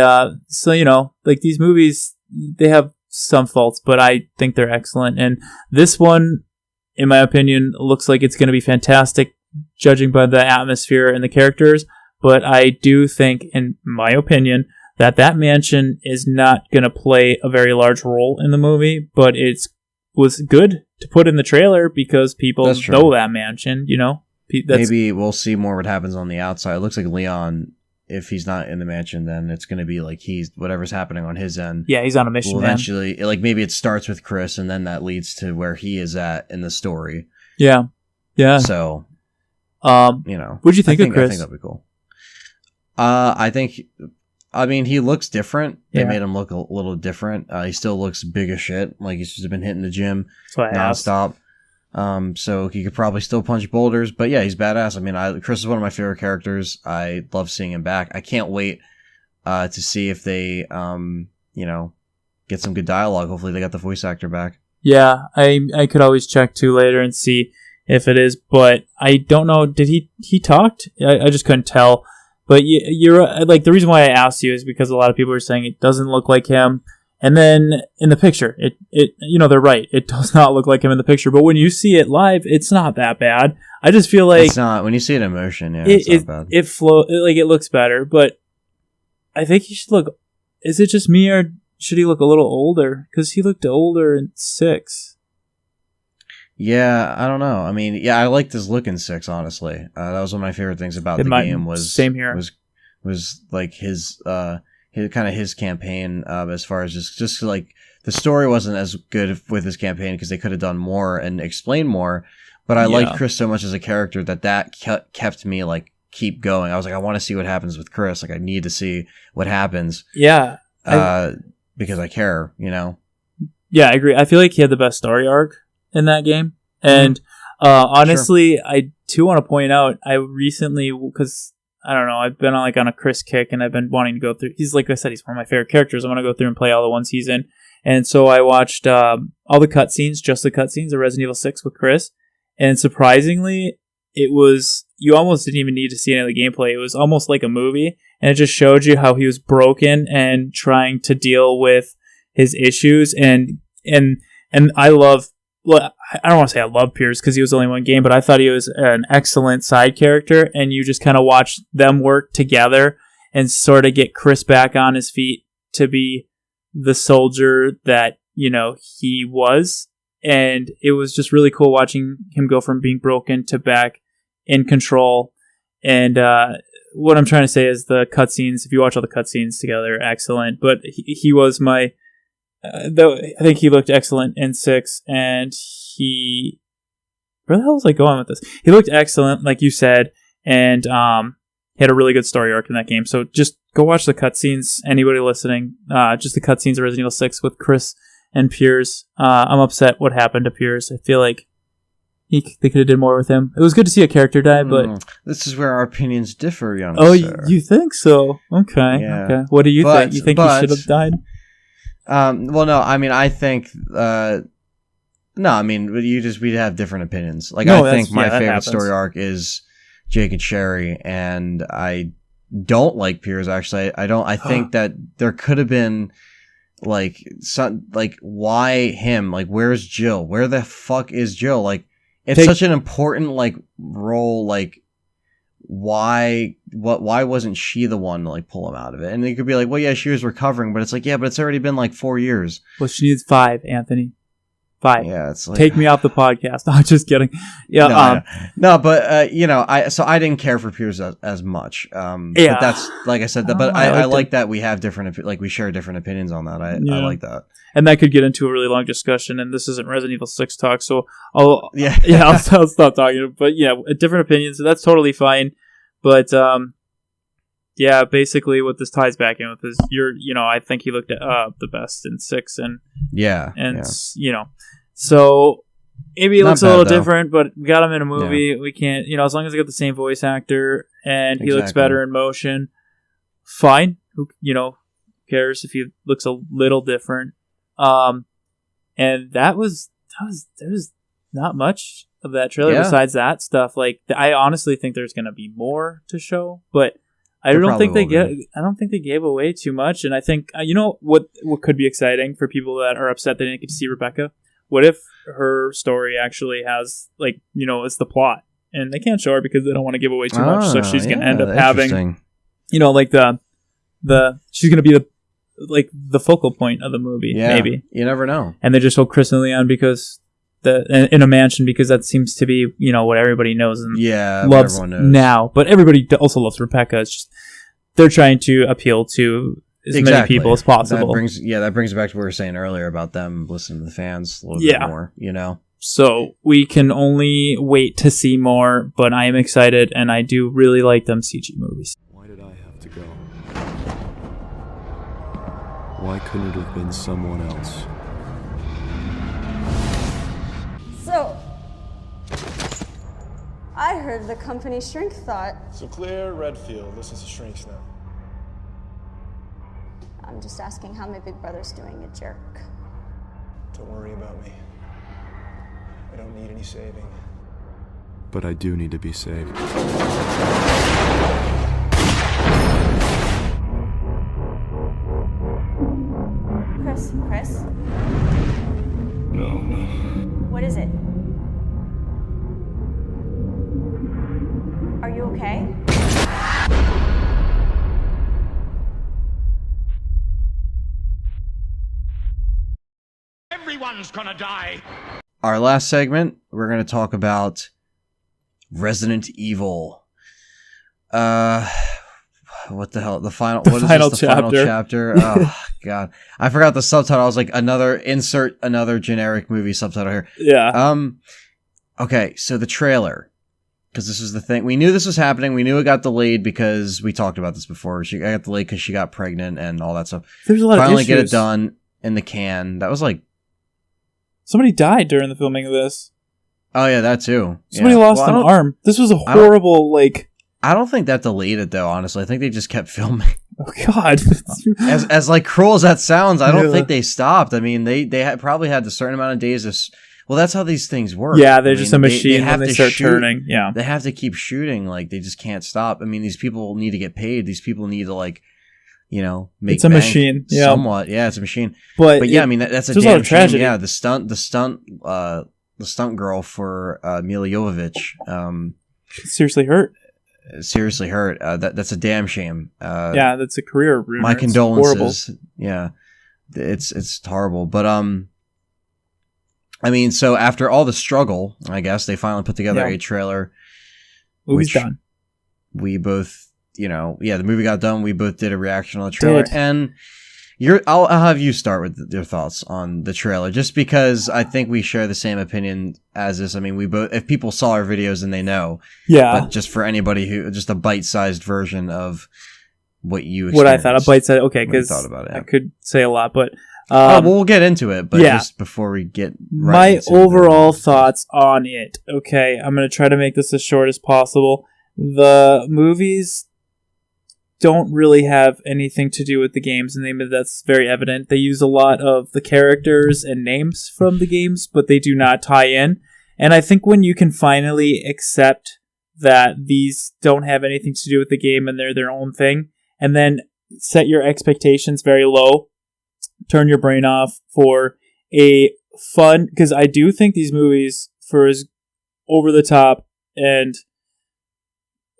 so, like these movies, they have some faults, but I think they're excellent. And this one, in my opinion, looks like it's going to be fantastic, judging by the atmosphere and the characters. But I do think, in my opinion, that mansion is not going to play a very large role in the movie, but was good to put in the trailer because people know that mansion, Maybe we'll see more what happens on the outside. It looks like Leon... If he's not in the mansion, then it's going to be like whatever's happening on his end. Yeah, he's on a mission. Will eventually, like maybe it starts with Chris, and then that leads to where he is at in the story. Yeah. So, what'd you think of Chris? I think that'd be cool. I mean, he looks different. They made him look a little different. He still looks big as shit. Like he's just been hitting the gym nonstop. So he could probably still punch boulders, but yeah, he's badass. I mean, Chris is one of my favorite characters. I love seeing him back. I can't wait to see if they, get some good dialogue. Hopefully they got the voice actor back. Yeah, I could always check too later and see if it is, but I don't know. Did he talked? I just couldn't tell. But you're like, the reason why I asked you is because a lot of people are saying it doesn't look like him. And then in the picture, it they're right. It does not look like him in the picture. But when you see it live, it's not that bad. I just feel like it's not. When you see it in motion, it's not bad. It looks better. But I think he should look. Is it just me, or should he look a little older? Because he looked older in 6. Yeah, I don't know. I mean, yeah, I liked his look in 6. Honestly, that was one of my favorite things about the game. Same here. Was like his kind of his campaign, as far as just like the story wasn't as good with his campaign because they could have done more and explained more. But I liked Chris so much as a character that kept me like keep going. I was like, I want to see what happens with Chris. Like, I need to see what happens. Yeah. Because I care, you know? Yeah, I agree. I feel like he had the best story arc in that game. And honestly, sure. I too want to point out, I recently, because I don't know, I've been on a Chris kick and I've been wanting to go through, he's like I said, he's one of my favorite characters. I want to go through and play all the ones he's in. And so I watched all the cutscenes, just the cutscenes of Resident Evil 6 with Chris. And surprisingly, it was, you almost didn't even need to see any of the gameplay. It was almost like a movie, and it just showed you how he was broken and trying to deal with his issues. And I love, well, I don't want to say I love Pierce because he was only one game, but I thought he was an excellent side character, and you just kind of watch them work together and sort of get Chris back on his feet to be the soldier that, you know, he was. And it was just really cool watching him go from being broken to back in control. And what I'm trying to say is the cutscenes, if you watch all the cutscenes together, excellent. But he was my... though I think he looked excellent in 6, and where the hell was I going with this? He looked excellent, like you said, and he had a really good story arc in that game. So just go watch the cutscenes, anybody listening. Just the cutscenes of Resident Evil 6 with Chris and Piers. I'm upset what happened to Piers. I feel like they could have did more with him. It was good to see a character die, but... This is where our opinions differ, young sir. You think so? Okay, yeah. Okay. What do you think? You think he should have died? Well, no, I mean, I think... no, I mean, we have different opinions. Like, no, I think my favorite story arc is Jake and Sherry, and I don't like Piers, actually. I think that there could have been... why him? Like, where's Jill? Where the fuck is Jill? Like, it's such an important, like, role. Like, why wasn't she the one to, like, pull him out of it? And they could be like, well, yeah, she was recovering, but it's like, yeah, but it's already been, like, 4 years. Well, she needs 5, Anthony. 5. Yeah, it's like... Take me off the podcast. No, just kidding. Yeah. No, but, you know, I didn't care for Piers as much. Yeah. But that's, like I said, but I like that we have we share different opinions on that. I like that. And that could get into a really long discussion, and this isn't Resident Evil 6 talk, so I'll stop talking. But yeah, different opinions, so that's totally fine. But, yeah, basically what this ties back in with is I think he looked at the best in 6, and you know, so maybe it looks a little different, but we got him in a movie. Yeah. We can't, as long as I got the same voice actor and he looks better in motion, fine. Who cares if he looks a little different? And there's not much of that trailer besides that stuff. Like, I honestly think there's going to be more to show, but I don't think they gave away too much. And I think, what could be exciting for people that are upset they didn't get to see Rebecca? What if her story actually has, it's the plot, and they can't show her because they don't want to give away too much. So she's going to end up having, she's going to be the focal point of the movie. Yeah, maybe. You never know. And they just hold Chris and Leon because in a mansion, because that seems to be what everybody knows and loves now. But everybody also loves Rebecca. It's just they're trying to appeal to as many people as possible. That brings it back to what we were saying earlier about them listening to the fans a little bit more. So we can only wait to see more, but I am excited, and I do really like them CG movies. Why did I have to go? Why couldn't it have been someone else? So, I heard the company shrink thought. So clear, Redfield. Listen to shrinks now. I'm just asking how my big brother's doing, a jerk. Don't worry about me. I don't need any saving. But I do need to be saved. Chris? No. What is it? Are you okay? Everyone's gonna die! our last segment, we're going to talk about Resident Evil. What the hell? The final final chapter. Oh god. I forgot the subtitle. I was like, insert another generic movie subtitle here. Yeah. Okay, so the trailer. Because this is the thing. We knew this was happening. We knew it got delayed because we talked about this before. She got delayed because she got pregnant and all that stuff. There's a lot Finally of issues. get it done in the can. That was like... Somebody died during the filming of this. Oh, yeah, that too. Somebody lost an arm. This was a horrible, I don't think that delayed it, though, honestly. I think they just kept filming. Oh, God. as like cruel as that sounds, I don't think they stopped. I mean, they probably had a certain amount of days of... Well, that's how these things work. Yeah, they're just a machine when they start shoot, turning. Yeah. They have to keep shooting. Like, they just can't stop. I mean, these people need to get paid. These people need to, make it's a machine. Yeah. Somewhat. Yeah, it's a machine. But yeah, I mean, that's a damn shame. Yeah, the stunt girl for Mila Jovovich. Seriously hurt. That's a damn shame. Yeah, that's a career ruiner. My condolences. Yeah. It's horrible. But, I mean, so after all the struggle, I guess, they finally put together a trailer. Movie's done. We both, the movie got done. We both did a reaction on the trailer. And I'll have you start with your thoughts on the trailer, just because I think we share the same opinion as this. I mean, if people saw our videos, then they know. Yeah. But just for anybody just a bite-sized version of what you experienced. What I thought, a bite-sized, okay, because I could say a lot, but... we'll get into it, but just before we get my overall thoughts on it. Okay, I'm going to try to make this as short as possible. The movies don't really have anything to do with the games, and that's very evident. They use a lot of the characters and names from the games, but they do not tie in. And I think when you can finally accept that these don't have anything to do with the game and they're their own thing, and then set your expectations very low, turn your brain off for a fun, because I do think these movies, for as over the top and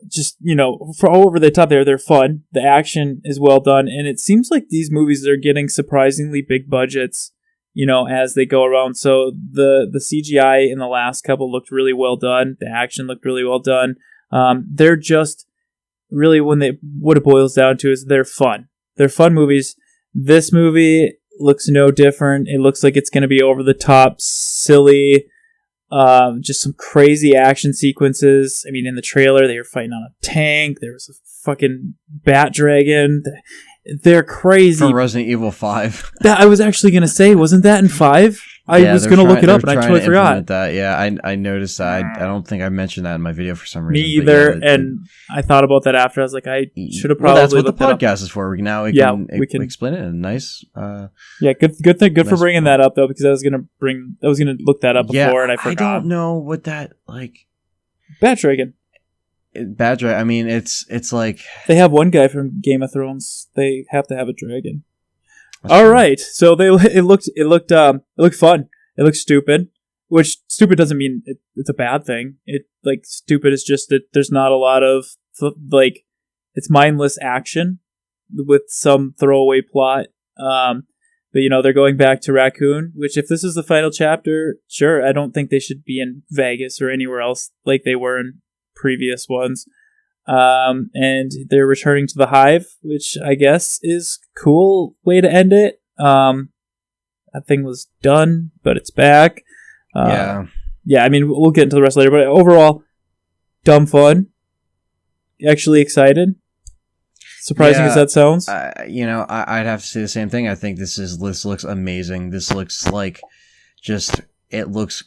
just, for over the top, they're fun. The action is well done, and it seems like these movies are getting surprisingly big budgets, as they go around. So the CGI in the last couple looked really well done. The action looked really well done. They're just really, what it boils down to is they're fun. They're fun movies. This movie looks no different. It looks like it's going to be over the top, silly, just some crazy action sequences. I mean, in the trailer, they were fighting on a tank. There was a fucking bat dragon. They're crazy. From Resident Evil 5. That I was actually going to say, wasn't that in 5? I was going to look it up, and I totally forgot. That. Yeah, I noticed that. I don't think I mentioned that in my video for some reason. Me either, and I thought about that after. I was like, I should have probably. That's what the podcast is for. We can explain it in a nice. Good thing. Good for bringing that up though, because I was gonna look that up before, and I forgot. I don't know what that Bat Dragon. Bat Dragon. I mean, it's like they have one guy from Game of Thrones. They have to have a dragon. All right, so it looked fun. It looked stupid, which stupid doesn't mean it's a bad thing. Stupid is just that there's not a lot of it's mindless action with some throwaway plot. But they're going back to Raccoon, which if this is the final chapter, sure, I don't think they should be in Vegas or anywhere else like they were in previous ones. And they're returning to the Hive, which I guess is cool way to end it. That thing was done, but it's back. I mean, we'll get into the rest later, but overall, dumb fun. Actually excited. Surprising as that sounds. I'd have to say the same thing. I think this looks amazing. This looks like it looks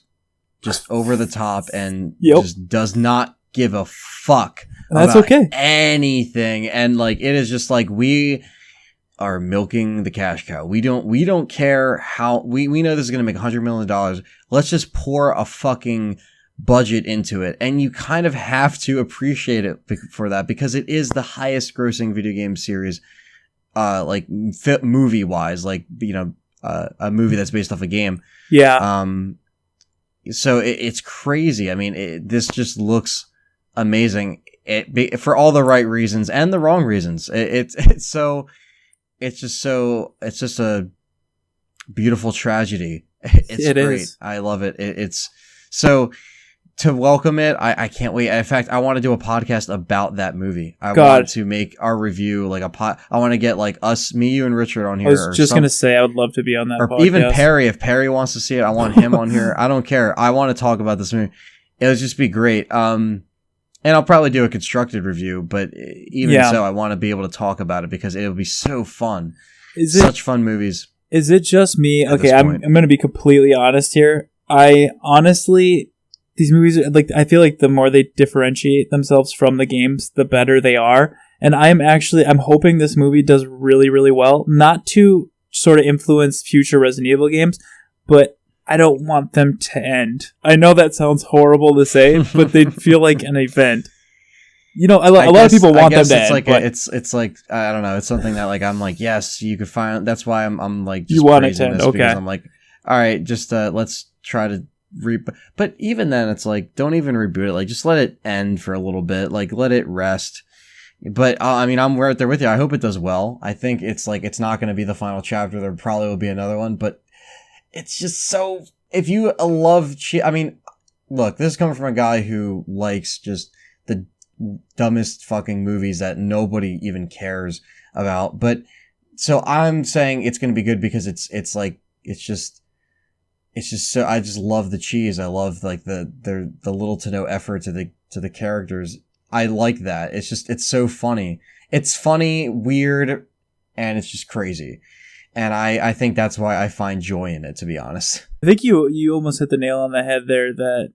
just over the top and just does not give a fuck. That's about okay. Anything. And it is just we are milking the cash cow. We don't care how we know this is going to make $100 million. Let's just pour a fucking budget into it. And you kind of have to appreciate it for that, because it is the highest grossing video game series, movie wise, a movie that's based off a game. Yeah. So it's crazy. I mean, this just looks amazing. For all the right reasons and the wrong reasons. It's just a beautiful tragedy. It's It great. is. I love it. It's so to welcome it. I can't wait. In fact, I want to do a podcast about that movie. I want to make our review like I want to get like me, you, and Richard on here. I was just gonna say I would love to be on that or podcast. even Perry. If Perry wants to see it, I want him on here. I don't care. I want to talk about this movie. It would just be great. And I'll probably do a constructed review, but even so, I want to be able to talk about it because it would be so fun. Such fun movies. Is it just me? Okay, I'm point. going to be completely honest here. I honestly, these movies, like, I feel like the more they differentiate themselves from the games, the better they are. And I'm hoping this movie does really, really well. Not to sort of influence future Resident Evil games, but I don't want them to end. I know that sounds horrible to say, but they feel like an event. You know, a lot of people want them to end. It's like I don't know. It's something that like I'm like, yes, you could find. That's why I'm like just you want it to praising end. this Okay. because I'm like, all right, just let's try to But even then, it's like don't even reboot it. Like just let it end for a little bit. Like let it rest. But I mean, I'm right there with you. I hope it does well. I think it's like it's not going to be the final chapter. There probably will be another one, but it's just so. If you love, I mean, look, this is coming from a guy who likes just the dumbest fucking movies that nobody even cares about. But so I'm saying it's going to be good because it's just so I just love the cheese. I love like the little to no effort to the characters. I like that. It's so funny. It's funny, weird, and it's just crazy. And I think that's why I find joy in it, to be honest. I think you almost hit the nail on the head there, that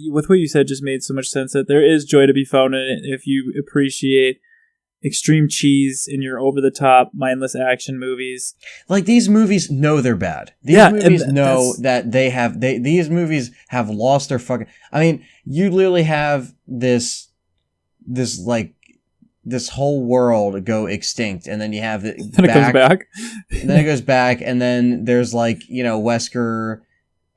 with what you said just made so much sense, that there is joy to be found in it if you appreciate extreme cheese in your over-the-top, mindless action movies. Like, these movies know they're bad. These movies know that these movies have lost their fucking... I mean, you literally have this whole world go extinct, and then you have it Then it comes back. And then it goes back, and then there's like, you know, Wesker,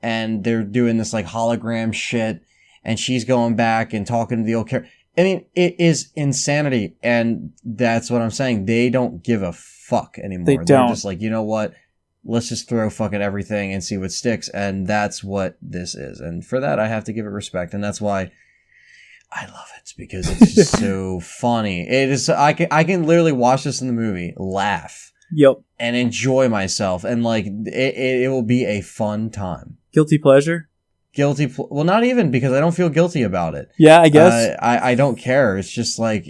and they're doing this like hologram shit, and she's going back and talking to the old character. I mean, it is insanity, and that's what I'm saying. They don't give a fuck anymore. They're just like, you know what? Let's just throw fucking everything and see what sticks, and that's what this is. And for that, I have to give it respect, and that's why I love it, because it's just so funny. It is. I can literally watch this in the movie, laugh, and enjoy myself, and like it will be a fun time. Guilty pleasure? Well, not even, because I don't feel guilty about it. Yeah, I guess. I don't care. It's just like...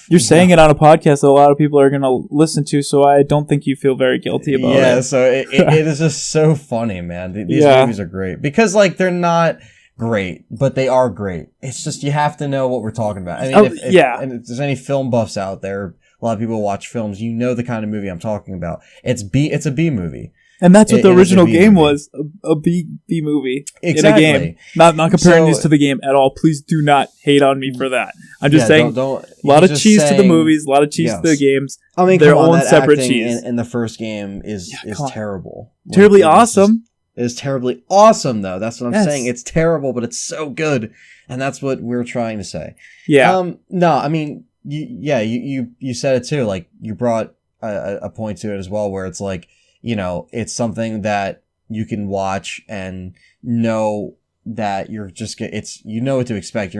You're saying it on a podcast that a lot of people are going to listen to, so I don't think you feel very guilty about it. Yeah, so it is just so funny, man. These movies are great. Because, like, they're not great, but they are great. It's just, you have to know what we're talking about. I mean, and if there's any film buffs out there, a lot of people watch films, you know the kind of movie I'm talking about. It's a B movie. And that's what the original game was, a B movie exactly. in a game. Not comparing these to the game at all. Please do not hate on me for that. I'm just saying, a lot of cheese to the movies, a lot of cheese to the games. I mean, their own separate cheese. In the first game is terrible. Terribly awesome. It is terribly awesome, though. That's what I'm saying. It's terrible, but it's so good. And that's what we're trying to say. Yeah. No, I mean, you said it too. Like, you brought a point to it as well, where it's like, you know, it's something that you can watch and know that you're just, you know what to expect.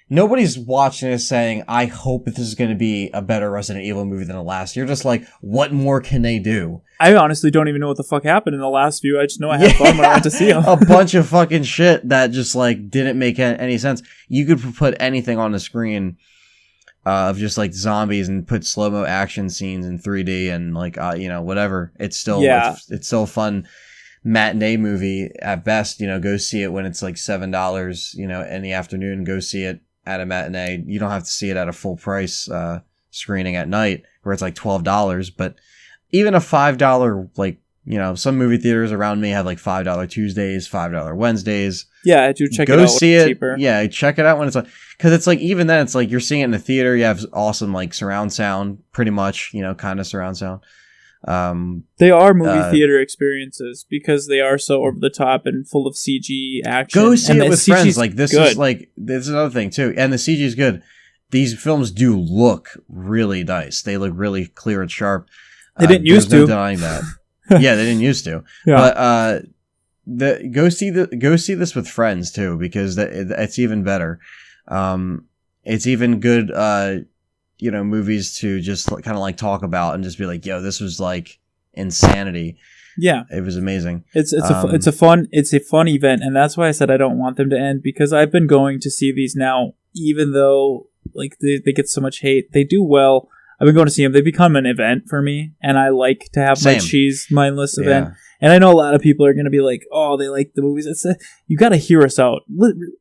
Nobody's watching this saying, I hope this is going to be a better Resident Evil movie than the last. You're just like, what more can they do? I honestly don't even know what the fuck happened in the last few. I just know I had fun when I went to see them. A bunch of fucking shit that just like didn't make any sense. You could put anything on the screen of just like zombies and put slow-mo action scenes in 3D and like, you know, whatever. It's still, it's still a fun matinee movie at best. You know, go see it when it's like $7, you know, in the afternoon. Go see it at a matinee. You don't have to see it at a full price screening at night where it's like $12. But even a $5, like, you know, some movie theaters around me have like $5 Tuesdays, $5 Wednesdays. Yeah, I do check it out. Go see it. Cheaper. Yeah, check it out when it's like, because it's like, even then, it's like you're seeing it in the theater. You have awesome like surround sound, pretty much, you know, kind of surround sound. They are movie theater experiences because they are so over the top and full of CG action. Go see it with friends. Like this good. This is another thing too, and the CG is good. These films do look really nice. They look really clear and sharp. They didn't used to. No denying that. Yeah, they didn't used to. Yeah. But go see this with friends too, because it's even better. It's even good, movies to just kind of like talk about and just be like, yo, this was like insanity. Yeah, it was amazing. It's a fun event, and that's why I said I don't want them to end, because I've been going to see these now, even though like they get so much hate. They do well. I've been going to see them. They become an event for me, and I like to have my cheese mindless event. Yeah. And I know a lot of people are going to be like, "Oh, they like the movies." You got to hear us out.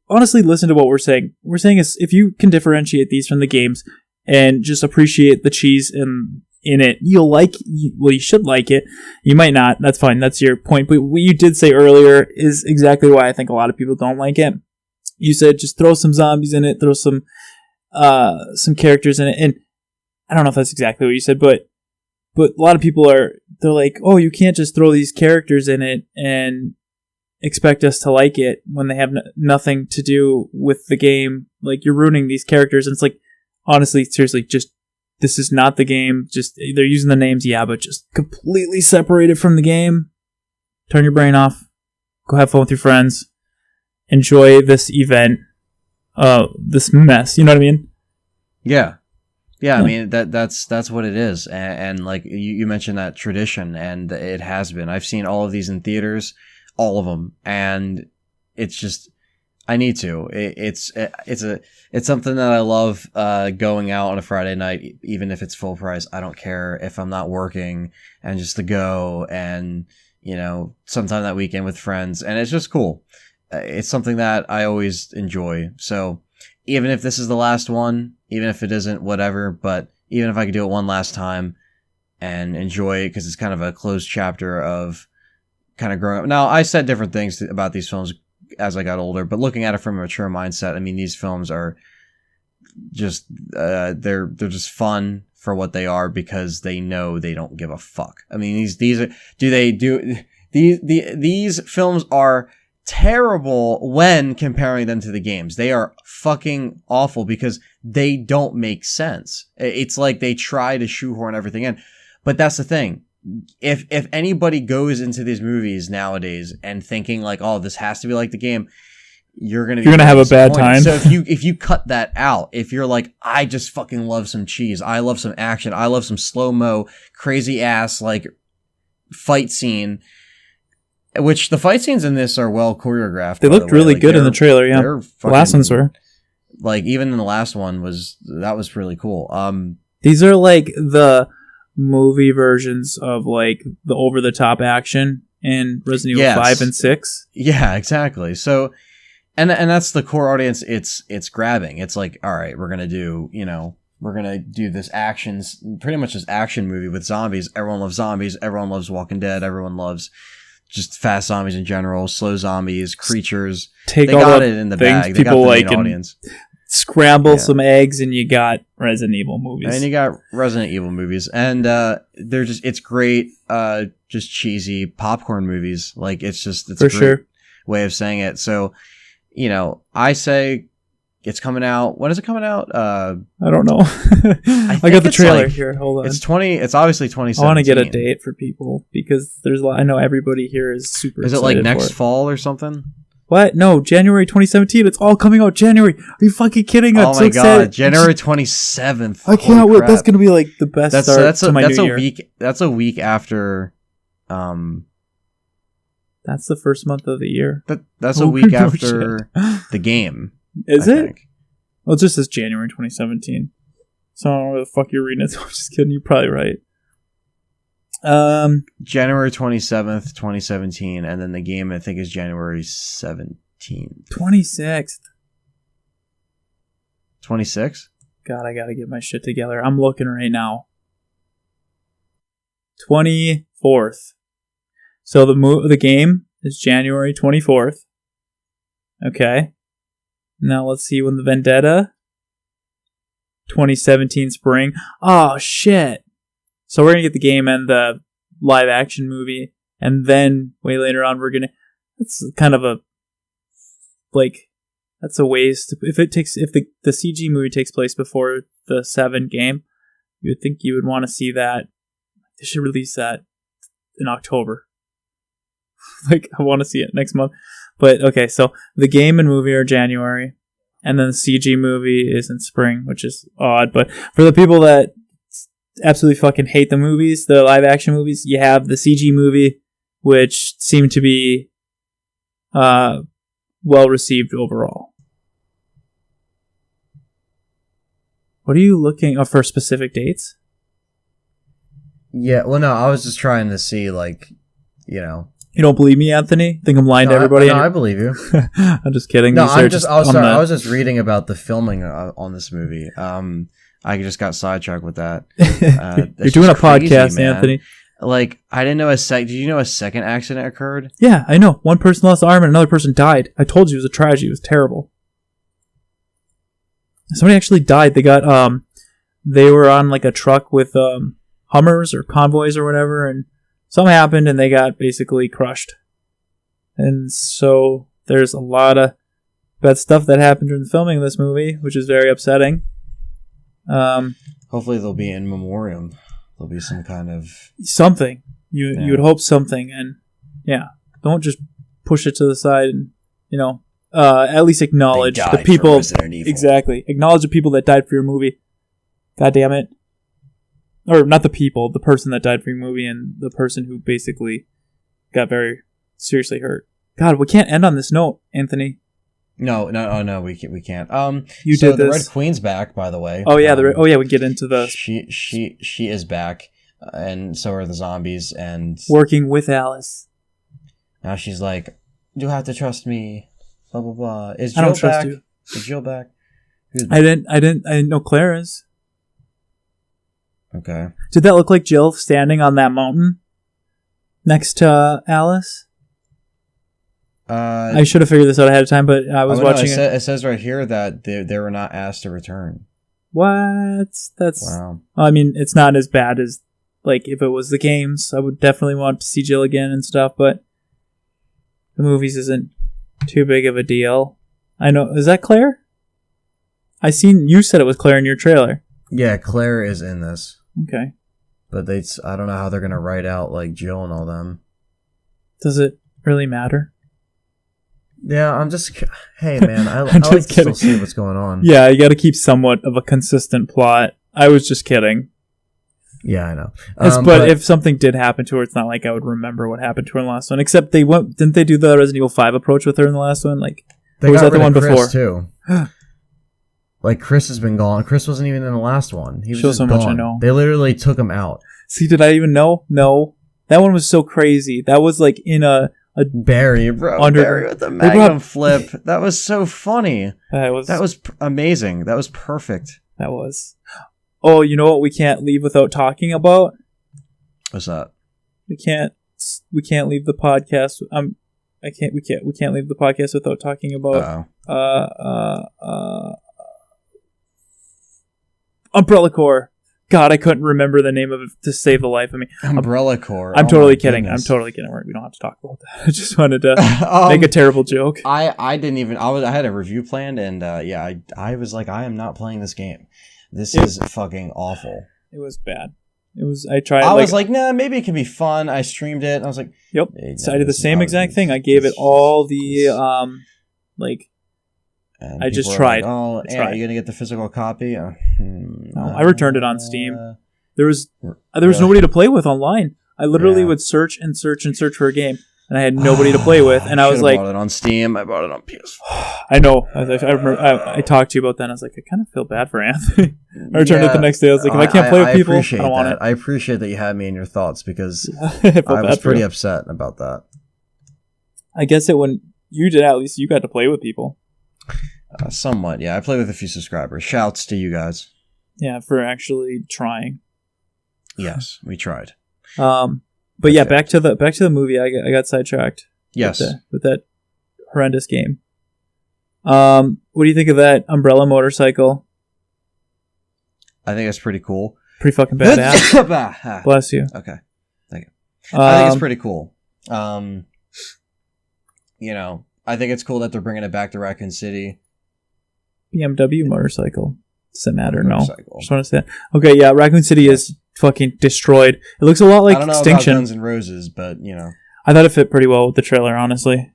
Honestly, listen to what we're saying. We're saying is if you can differentiate these from the games and just appreciate the cheese in it, you should like it. You might not. That's fine. That's your point. But what you did say earlier is exactly why I think a lot of people don't like it. You said just throw some zombies in it, throw some characters in it, and I don't know if that's exactly what you said, but a lot of people they're like, oh, you can't just throw these characters in it and expect us to like it when they have nothing to do with the game. Like, you're ruining these characters. And it's like, honestly, seriously, just, this is not the game. Just, they're using the names, yeah, but just completely separate it from the game. Turn your brain off. Go have fun with your friends. Enjoy this event. This mess. You know what I mean? Yeah. Yeah, I mean, that's what it is. And like you mentioned that tradition, and it has been. I've seen all of these in theaters, all of them. And it's just, I need to. It's something that I love, going out on a Friday night, even if it's full price. I don't care if I'm not working, and just to go and, sometime that weekend with friends. And it's just cool. It's something that I always enjoy. So even if this is the last one, even if it isn't, whatever, but even if I could do it one last time and enjoy it, because it's kind of a closed chapter of kind of growing up. Now, I said different things about these films as I got older, but looking at it from a mature mindset, I mean, these films are just, they're just fun for what they are, because they know they don't give a fuck. I mean, these films are terrible when comparing them to the games. They are fucking awful because they don't make sense. It's like they try to shoehorn everything in. But that's the thing. If anybody goes into these movies nowadays and thinking like, oh, this has to be like the game, you're gonna have a bad time. So if you cut that out, if you're like, I just fucking love some cheese, I love some action, I love some slow-mo, crazy ass like fight scene. Which the fight scenes in this are well choreographed. They looked really good in the trailer, yeah. The last ones were. Like, even in the last one was really cool. These are like the movie versions of like the over-the-top action in Resident Evil 5 and 6. Yeah, exactly. So, and that's the core audience it's grabbing. It's like, all right, we're going to do this pretty much this action movie with zombies. Everyone loves zombies. Everyone loves Walking Dead. Everyone loves just fast zombies in general, slow zombies, creatures. They got it in the bag. They got the main audience. Scramble some eggs, and you got Resident Evil movies. And you got Resident Evil movies, and it's great, just cheesy popcorn movies. Like, it's a great way of saying it. So, I say it's coming out. When is it coming out? I don't know. I got the trailer here. Hold on. It's obviously 2017. I want to get a date for people, because I know everybody here is super. Is it like next fall or something? What? No, January 2017. It's all coming out January. Are you fucking kidding? I'm so excited. January 27th. I can't wait. That's gonna be like the best start to my new year. That's a week after. That's the first month of the year. That's a week after the game. Is it? Well, it just says January 2017. So I don't know where the fuck you're reading it. So I'm just kidding. You're probably right. January 27th, 2017, and then the game I think is January 17th. 26th. 26th? God, I gotta get my shit together. I'm looking right now. 24th. So the game is January 24th. Okay. Now let's see when the Vendetta. 2017 spring. Oh, shit. So we're going to get the game and the live action movie. And then way later on, that's kind of that's a waste. If the CG movie takes place before the 7 game, you would think you would want to see that. They should release that in October. Like, I want to see it next month. But, okay, so the game and movie are January, and then the CG movie is in spring, which is odd. But for the people that absolutely fucking hate the movies, the live-action movies, you have the CG movie, which seemed to be well-received overall. What are you looking for specific dates? Yeah, well, no, I was just trying to see, like, you know. You don't believe me, Anthony? Think I'm lying to everybody? I believe you. I'm just kidding. No, I was just reading about the filming on this movie. I just got sidetracked with that. You're doing a podcast, man. Anthony. Like, I didn't know did you know a second accident occurred? Yeah, I know. One person lost an arm and another person died. I told you it was a tragedy. It was terrible. Somebody actually died. They were on like a truck with Hummers or convoys or whatever, and something happened and they got basically crushed. And so there's a lot of bad stuff that happened during the filming of this movie, which is very upsetting. Hopefully there'll be in memoriam. There'll be some kind of something. You would hope something, and yeah, don't just push it to the side and at least acknowledge the people. Exactly, acknowledge the people that died for your movie. God damn it. Or not the people, the person that died for your movie and the person who basically got very seriously hurt. God, we can't end on this note, Anthony. No, we can't. You so did the this. Red Queen's back, by the way. Oh yeah, we get into the. She is back, and so are the zombies, and working with Alice. Now she's like, "You have to trust me." Blah blah blah. Is I Jill don't trust back? you. Is Jill back? Who's I back? didn't know Claire is. Okay. Did that look like Jill standing on that mountain next to Alice? I should have figured this out ahead of time, but I was watching it. It says right here that they were not asked to return. What? That's wow. I mean, it's not as bad as like if it was the games. I would definitely want to see Jill again and stuff, but the movies isn't too big of a deal. I know. Is that Claire? You said it was Claire in your trailer. Yeah, Claire is in this. Okay. But I don't know how they're going to write out like Jill and all them. Does it really matter? Yeah, hey man, I I'm like to kidding. still see what's going on. Yeah, you got to keep somewhat of a consistent plot. I was just kidding. Yeah, I know. But if something did happen to her, it's not like I would remember what happened to her in the last one. Except didn't they do the Resident Evil 5 approach with her in the last one? Like, they was got that the rid one of Chris before? Too. Like, Chris has been gone. Chris wasn't even in the last one. He was Shows just how gone. much I know. They literally took him out. See, did I even know? No. That one was so crazy. That was like in a Barry, bro. Barry with the Magnum flip. That was so funny. That was amazing. That was perfect. That was. Oh, you know what we can't leave without talking about? What's that? We can't leave the podcast. We can't leave the podcast without talking about Umbrella Corps. God, I couldn't remember the name of it to save the life of me. Umbrella Corps. I'm totally kidding. I'm totally kidding. We don't have to talk about that. I just wanted to make a terrible joke. I didn't even. I had a review planned, and I was like, I am not playing this game. This is fucking awful. It was bad. It was. I tried. I was like, nah, maybe it can be fun. I streamed it, and I was like, yep. Hey, so I did the same exact thing. I gave it all the And I just tried. Like, oh, are you gonna get the physical copy? No, I returned it on Steam. There was nobody to play with online. I literally would search and search and search for a game, and I had nobody to play with. And I was like, bought it on Steam. I bought it on PS4. I know. I remember. I talked to you about that. And I was like, I kind of feel bad for Anthony. I returned it the next day. I was like, if I can't play with people, I don't want it. I appreciate that you had me in your thoughts because I was pretty upset about that. I guess when you did, at least you got to play with people. Somewhat, yeah. I play with a few subscribers. Shouts to you guys. Yeah, for actually trying. Yes, we tried. But yeah, back to the movie. I got sidetracked. Yes, with that horrendous game. What do you think of that umbrella motorcycle? I think it's pretty cool. Pretty fucking badass. Bless you. Okay, thank you. I think it's pretty cool. I think it's cool that they're bringing it back to Raccoon City. BMW motorcycle. Does it matter? No. Just want to say that. Okay, yeah, Raccoon City is fucking destroyed. It looks a lot like I don't know Extinction. about Guns N' Roses, but I thought it fit pretty well with the trailer, honestly.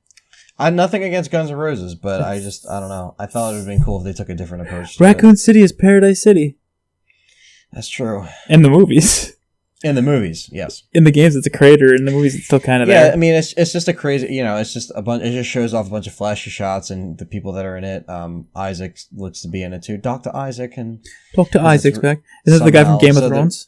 I have nothing against Guns N' Roses, but I don't know. I thought it would have been cool if they took a different approach to Raccoon City is Paradise City. That's true. In the movies. In the movies, yes. In the games, it's a crater. In the movies, it's still kind of there. Yeah, I mean, it's just a crazy, it's just a bunch. It just shows off a bunch of flashy shots and the people that are in it. Isaac looks to be in it too. Dr. Isaac and Dr. Isaac's back. Is that the guy from Game of Thrones?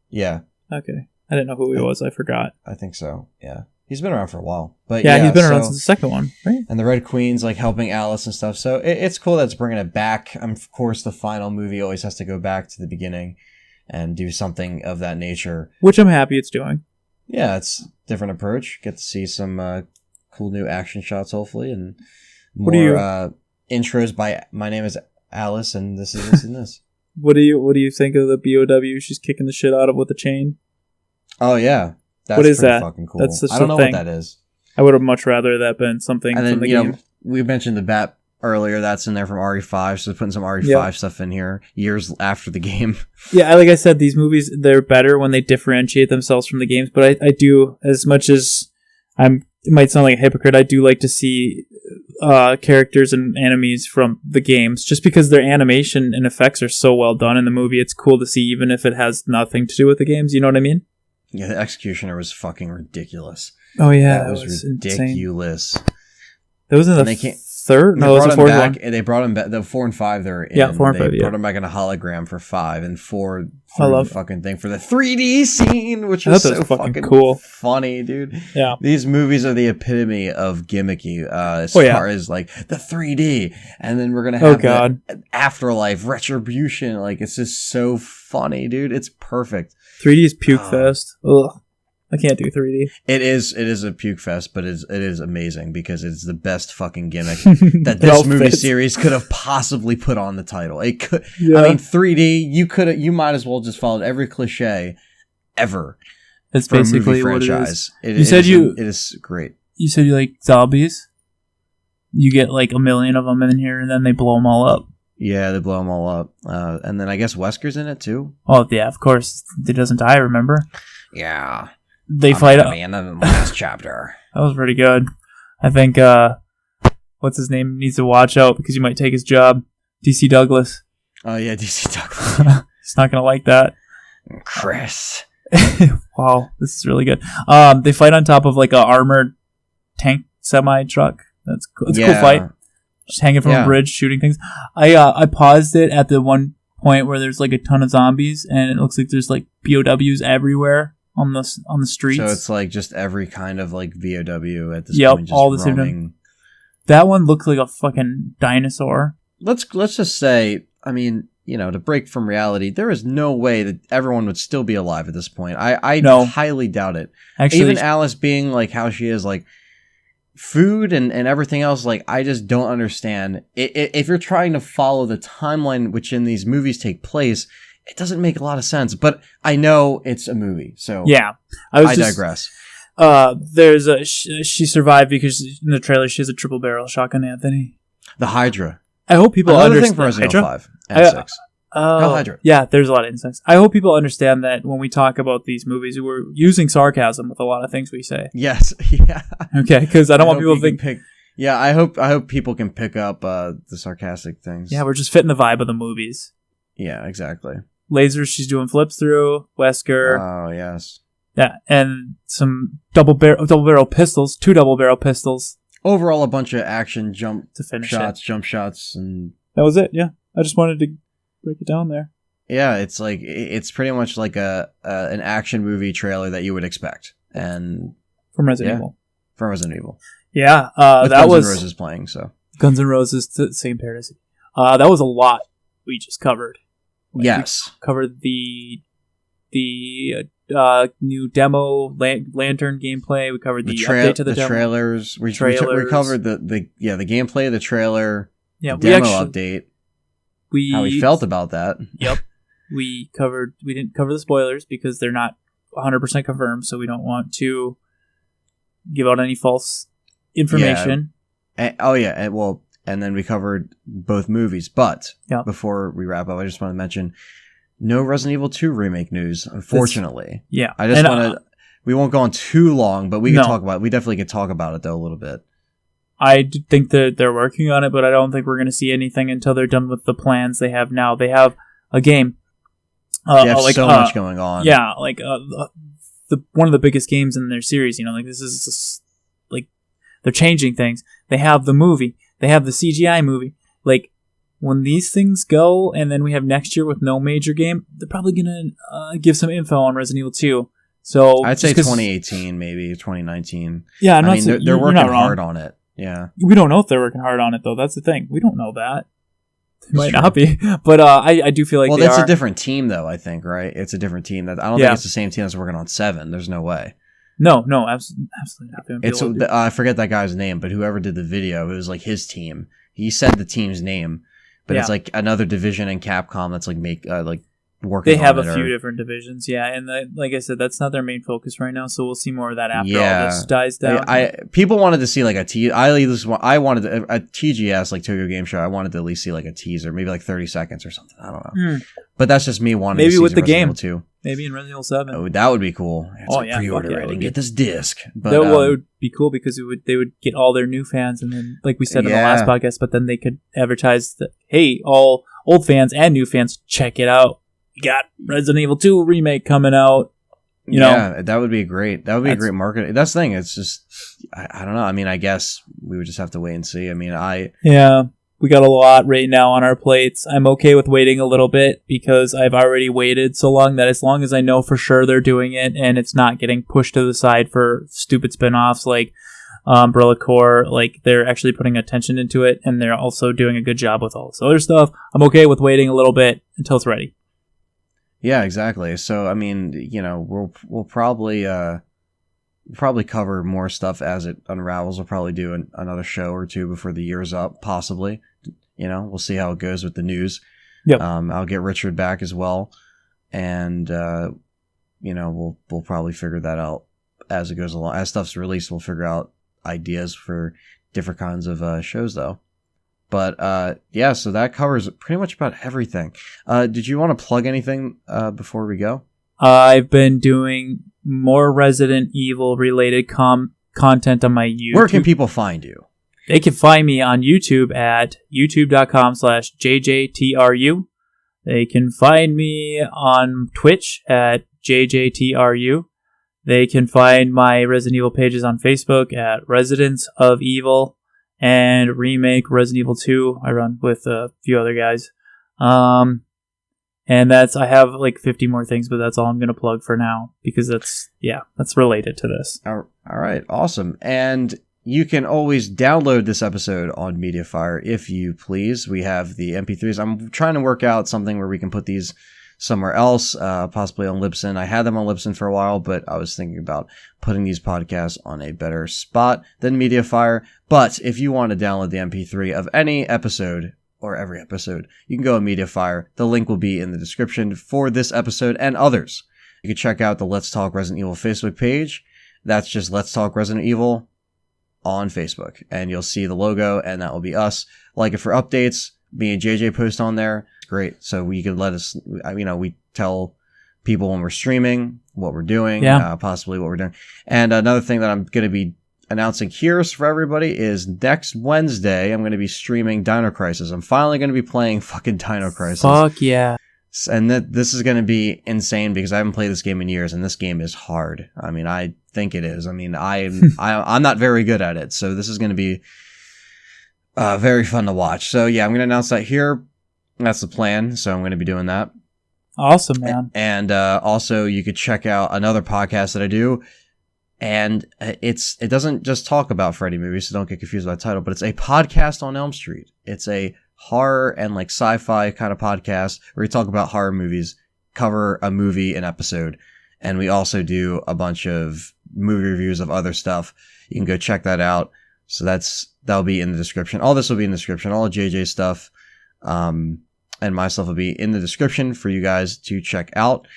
Yeah. Okay, I didn't know who he was. I forgot. I think so. Yeah, he's been around for a while. But yeah, he's been around since the second one, right? And the Red Queen's like helping Alice and stuff. So it's cool that it's bringing it back. Of course, the final movie always has to go back to the beginning and do something of that nature. Which I'm happy it's doing. Yeah, it's a different approach. Get to see some cool new action shots, hopefully, and more intros by My Name is Alice, and this is this and this. What do you think of the BOW she's kicking the shit out of with the chain? Oh, yeah. That's what is pretty that? Fucking cool. That's such I don't know thing. what that is. I would have much rather that been something And then, from the game. we mentioned the bat earlier. That's in there from RE5, so putting some RE5 stuff in here years after the game. Yeah, like I said, these movies, they're better when they differentiate themselves from the games, but I do, as much as it might sound like a hypocrite, I do like to see characters and enemies from the games, just because their animation and effects are so well done in the movie. It's cool to see, even if it has nothing to do with the games, you know what I mean? Yeah, the Executioner was fucking ridiculous. Oh yeah, that was ridiculous. Insane. That was in the third? No, it was the fourth one. They brought him back. The 4 and 5 they're in. Yeah, 4 and 5, They brought him back in a hologram for 5 and 4 the fucking thing for the 3D scene, which was so fucking cool, funny, dude. Yeah, these movies are the epitome of gimmicky as far as like the 3D, and then we're gonna have the Afterlife, Retribution. Like, it's just so funny, dude. It's perfect. 3D is puke fest. Ugh. I can't do 3D. It is a puke fest, but it is amazing because it's the best fucking gimmick that this movie series could have possibly put on the title. It could. Yeah. I mean, 3D. You might as well just followed every cliche ever. That's basically what it is. It is great. You said you like zombies. You get like 1 million of them in here, and then they blow them all up. Yeah, they blow them all up, and then I guess Wesker's in it too. Oh yeah, of course. He doesn't die. Remember? Yeah. They fight up. In the last chapter. That was pretty good. I think what's his name needs to watch out because you might take his job. DC Douglas. Oh yeah, DC Douglas. He's not gonna like that. Chris. Wow, this is really good. They fight on top of like a armored tank semi truck. That's cool. It's a cool fight. Just hanging from a bridge, shooting things. I paused it at the one point where there's like a ton of zombies, and it looks like there's like BOWs everywhere on the streets. So it's like just every kind of like VOW at this point. Just all the same. That one looks like a fucking dinosaur. Let's just say, I mean, to break from reality, there is no way that everyone would still be alive at this point. I highly doubt it. Actually, even Alice being like how she is, like food and everything else, like I just don't understand. If you're trying to follow the timeline which in these movies take place, it doesn't make a lot of sense, but I know it's a movie, so yeah. I digress. There's she survived because in the trailer she has a triple barrel shotgun. Anthony, the Hydra. I hope people understand. Thing for Resident Evil 5 and 6. Hydra. Yeah, there's a lot of insects. I hope people understand that when we talk about these movies, we're using sarcasm with a lot of things we say. Yes. Yeah. Okay, because I don't want people to think. Yeah, I hope people can pick up the sarcastic things. Yeah, we're just fitting the vibe of the movies. Yeah, exactly. Lasers she's doing flips through. Wesker. Oh, yes. Yeah, and some double barrel pistols. 2 double barrel pistols. Overall, a bunch of action jump shots, and that was it. Yeah, I just wanted to break it down there. Yeah, it's pretty much like an action movie trailer that you would expect, and from Resident Evil. From Resident Evil. Yeah, with that was Guns N' Roses playing. So Guns N' Roses to St. Paradise. That was a lot we just covered. Yes, we covered the new demo lantern gameplay. We covered the update to the demo. Trailers. We covered the gameplay, the trailer, the demo update. How we felt about that. Yep. We didn't cover the spoilers because they're not 100% confirmed, so we don't want to give out any false information. Yeah. And then we covered both movies. But before we wrap up, I just want to mention no Resident Evil 2 remake news, unfortunately. Yeah. I just want to we won't go on too long, but we can No. talk about. We definitely could talk about it though a little bit. I do think that they're working on it, but I don't think we're going to see anything until they're done with the plans they have now. They have a game. They have so much going on. Yeah, like the one of the biggest games in their series. Like this is just, like they're changing things. They have the movie. They have the CGI movie. Like when these things go, and then we have next year with no major game, they're probably gonna give some info on Resident Evil 2. So I'd say 2018, maybe 2019. Yeah, I mean, they're working hard on it. Yeah, we don't know if they're working hard on it though. That's the thing. We don't know that. It might true. not be, but I do feel like well, they that's are. a different team though. I think right. It's a different team. That I don't think it's the same team that's working on 7. There's no way. No, absolutely not. It's I forget that guy's name, but whoever did the video, it was like his team. He said the team's name, but it's like another division in Capcom that's like working. They have on a few different divisions, and like I said, that's not their main focus right now. So we'll see more of that after all this dies down. People wanted to see like I wanted a TGS like Tokyo Game Show. I wanted to at least see like a teaser, maybe like 30 seconds or something. I don't know, but that's just me wanting maybe to see with the game too. Maybe in Resident Evil 7. Oh, that would be cool. Pre-order it and get this disc. But it would be cool because they would get all their new fans, and then, like we said in the last podcast, but then they could advertise that, hey, all old fans and new fans, check it out. You got Resident Evil 2 remake coming out. You know, that would be great. That would be a great marketing. That's the thing. It's just, I don't know. I mean, I guess we would just have to wait and see. I mean, we got a lot right now on our plates. I'm okay with waiting a little bit because I've already waited so long that as long as I know for sure they're doing it and it's not getting pushed to the side for stupid spin-offs like Umbrella Corps, like they're actually putting attention into it and they're also doing a good job with all this other stuff, I'm okay with waiting a little bit until it's ready. Yeah, exactly. So, I mean, we'll probably cover more stuff as it unravels. We'll probably do another show or two before the year's up, possibly. We'll see how it goes with the news. Yep. I'll get Richard back as well, and we'll probably figure that out as it goes along. As stuff's released, we'll figure out ideas for different kinds of shows, though. But so that covers pretty much about everything. Did you want to plug anything before we go? I've been doing more Resident Evil related content on my YouTube. Where can people find you? They can find me on YouTube at youtube.com/JJTRU. They can find me on Twitch at JJTRU. They can find my Resident Evil pages on Facebook at Residents of Evil and Remake Resident Evil 2. I run with a few other guys. And I have like 50 more things, but that's all I'm going to plug for now because that's related to this. All right. Awesome. And you can always download this episode on Mediafire if you please. We have the MP3s. I'm trying to work out something where we can put these somewhere else, possibly on Libsyn. I had them on Libsyn for a while, but I was thinking about putting these podcasts on a better spot than Mediafire. But if you want to download the MP3 of any episode or every episode, you can go to Mediafire. The link will be in the description for this episode and others. You can check out the Let's Talk Resident Evil Facebook page. That's just Let's Talk Resident Evil on Facebook, and you'll see the logo, and that will be us. Like it for updates. Me and JJ post on there. It's great. So we can let us, we tell people when we're streaming, what we're doing, possibly what we're doing. And another thing that I'm going to be announcing here for everybody is next Wednesday, I'm going to be streaming Dino Crisis. I'm finally going to be playing fucking Dino Crisis. Fuck yeah. And this is going to be insane because I haven't played this game in years, and this game is hard. I mean, I think it is. I mean, I'm not very good at it, so this is going to be very fun to watch. So yeah, I'm going to announce that here. That's the plan. So I'm going to be doing that. Awesome, man. And also, you could check out another podcast that I do. And it doesn't just talk about Freddy movies, so don't get confused by the title, but it's a podcast on Elm Street. It's a horror and like sci-fi kind of podcast where we talk about horror movies, cover a movie an episode, and we also do a bunch of movie reviews of other stuff. You can go check that out. So that'll be in the description. All this will be in the description. All of JJ stuff, and my stuff will be in the description for you guys to check out.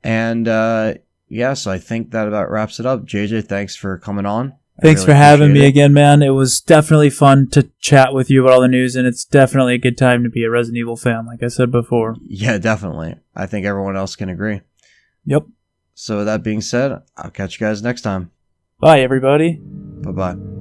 And so I think that about wraps it up. JJ, thanks for coming on. Thanks for having me again, man. It was definitely fun to chat with you about all the news, and it's definitely a good time to be a Resident Evil fan, like I said before. Yeah, definitely. I think everyone else can agree. Yep. So with that being said, I'll catch you guys next time. Bye, everybody. Bye-bye.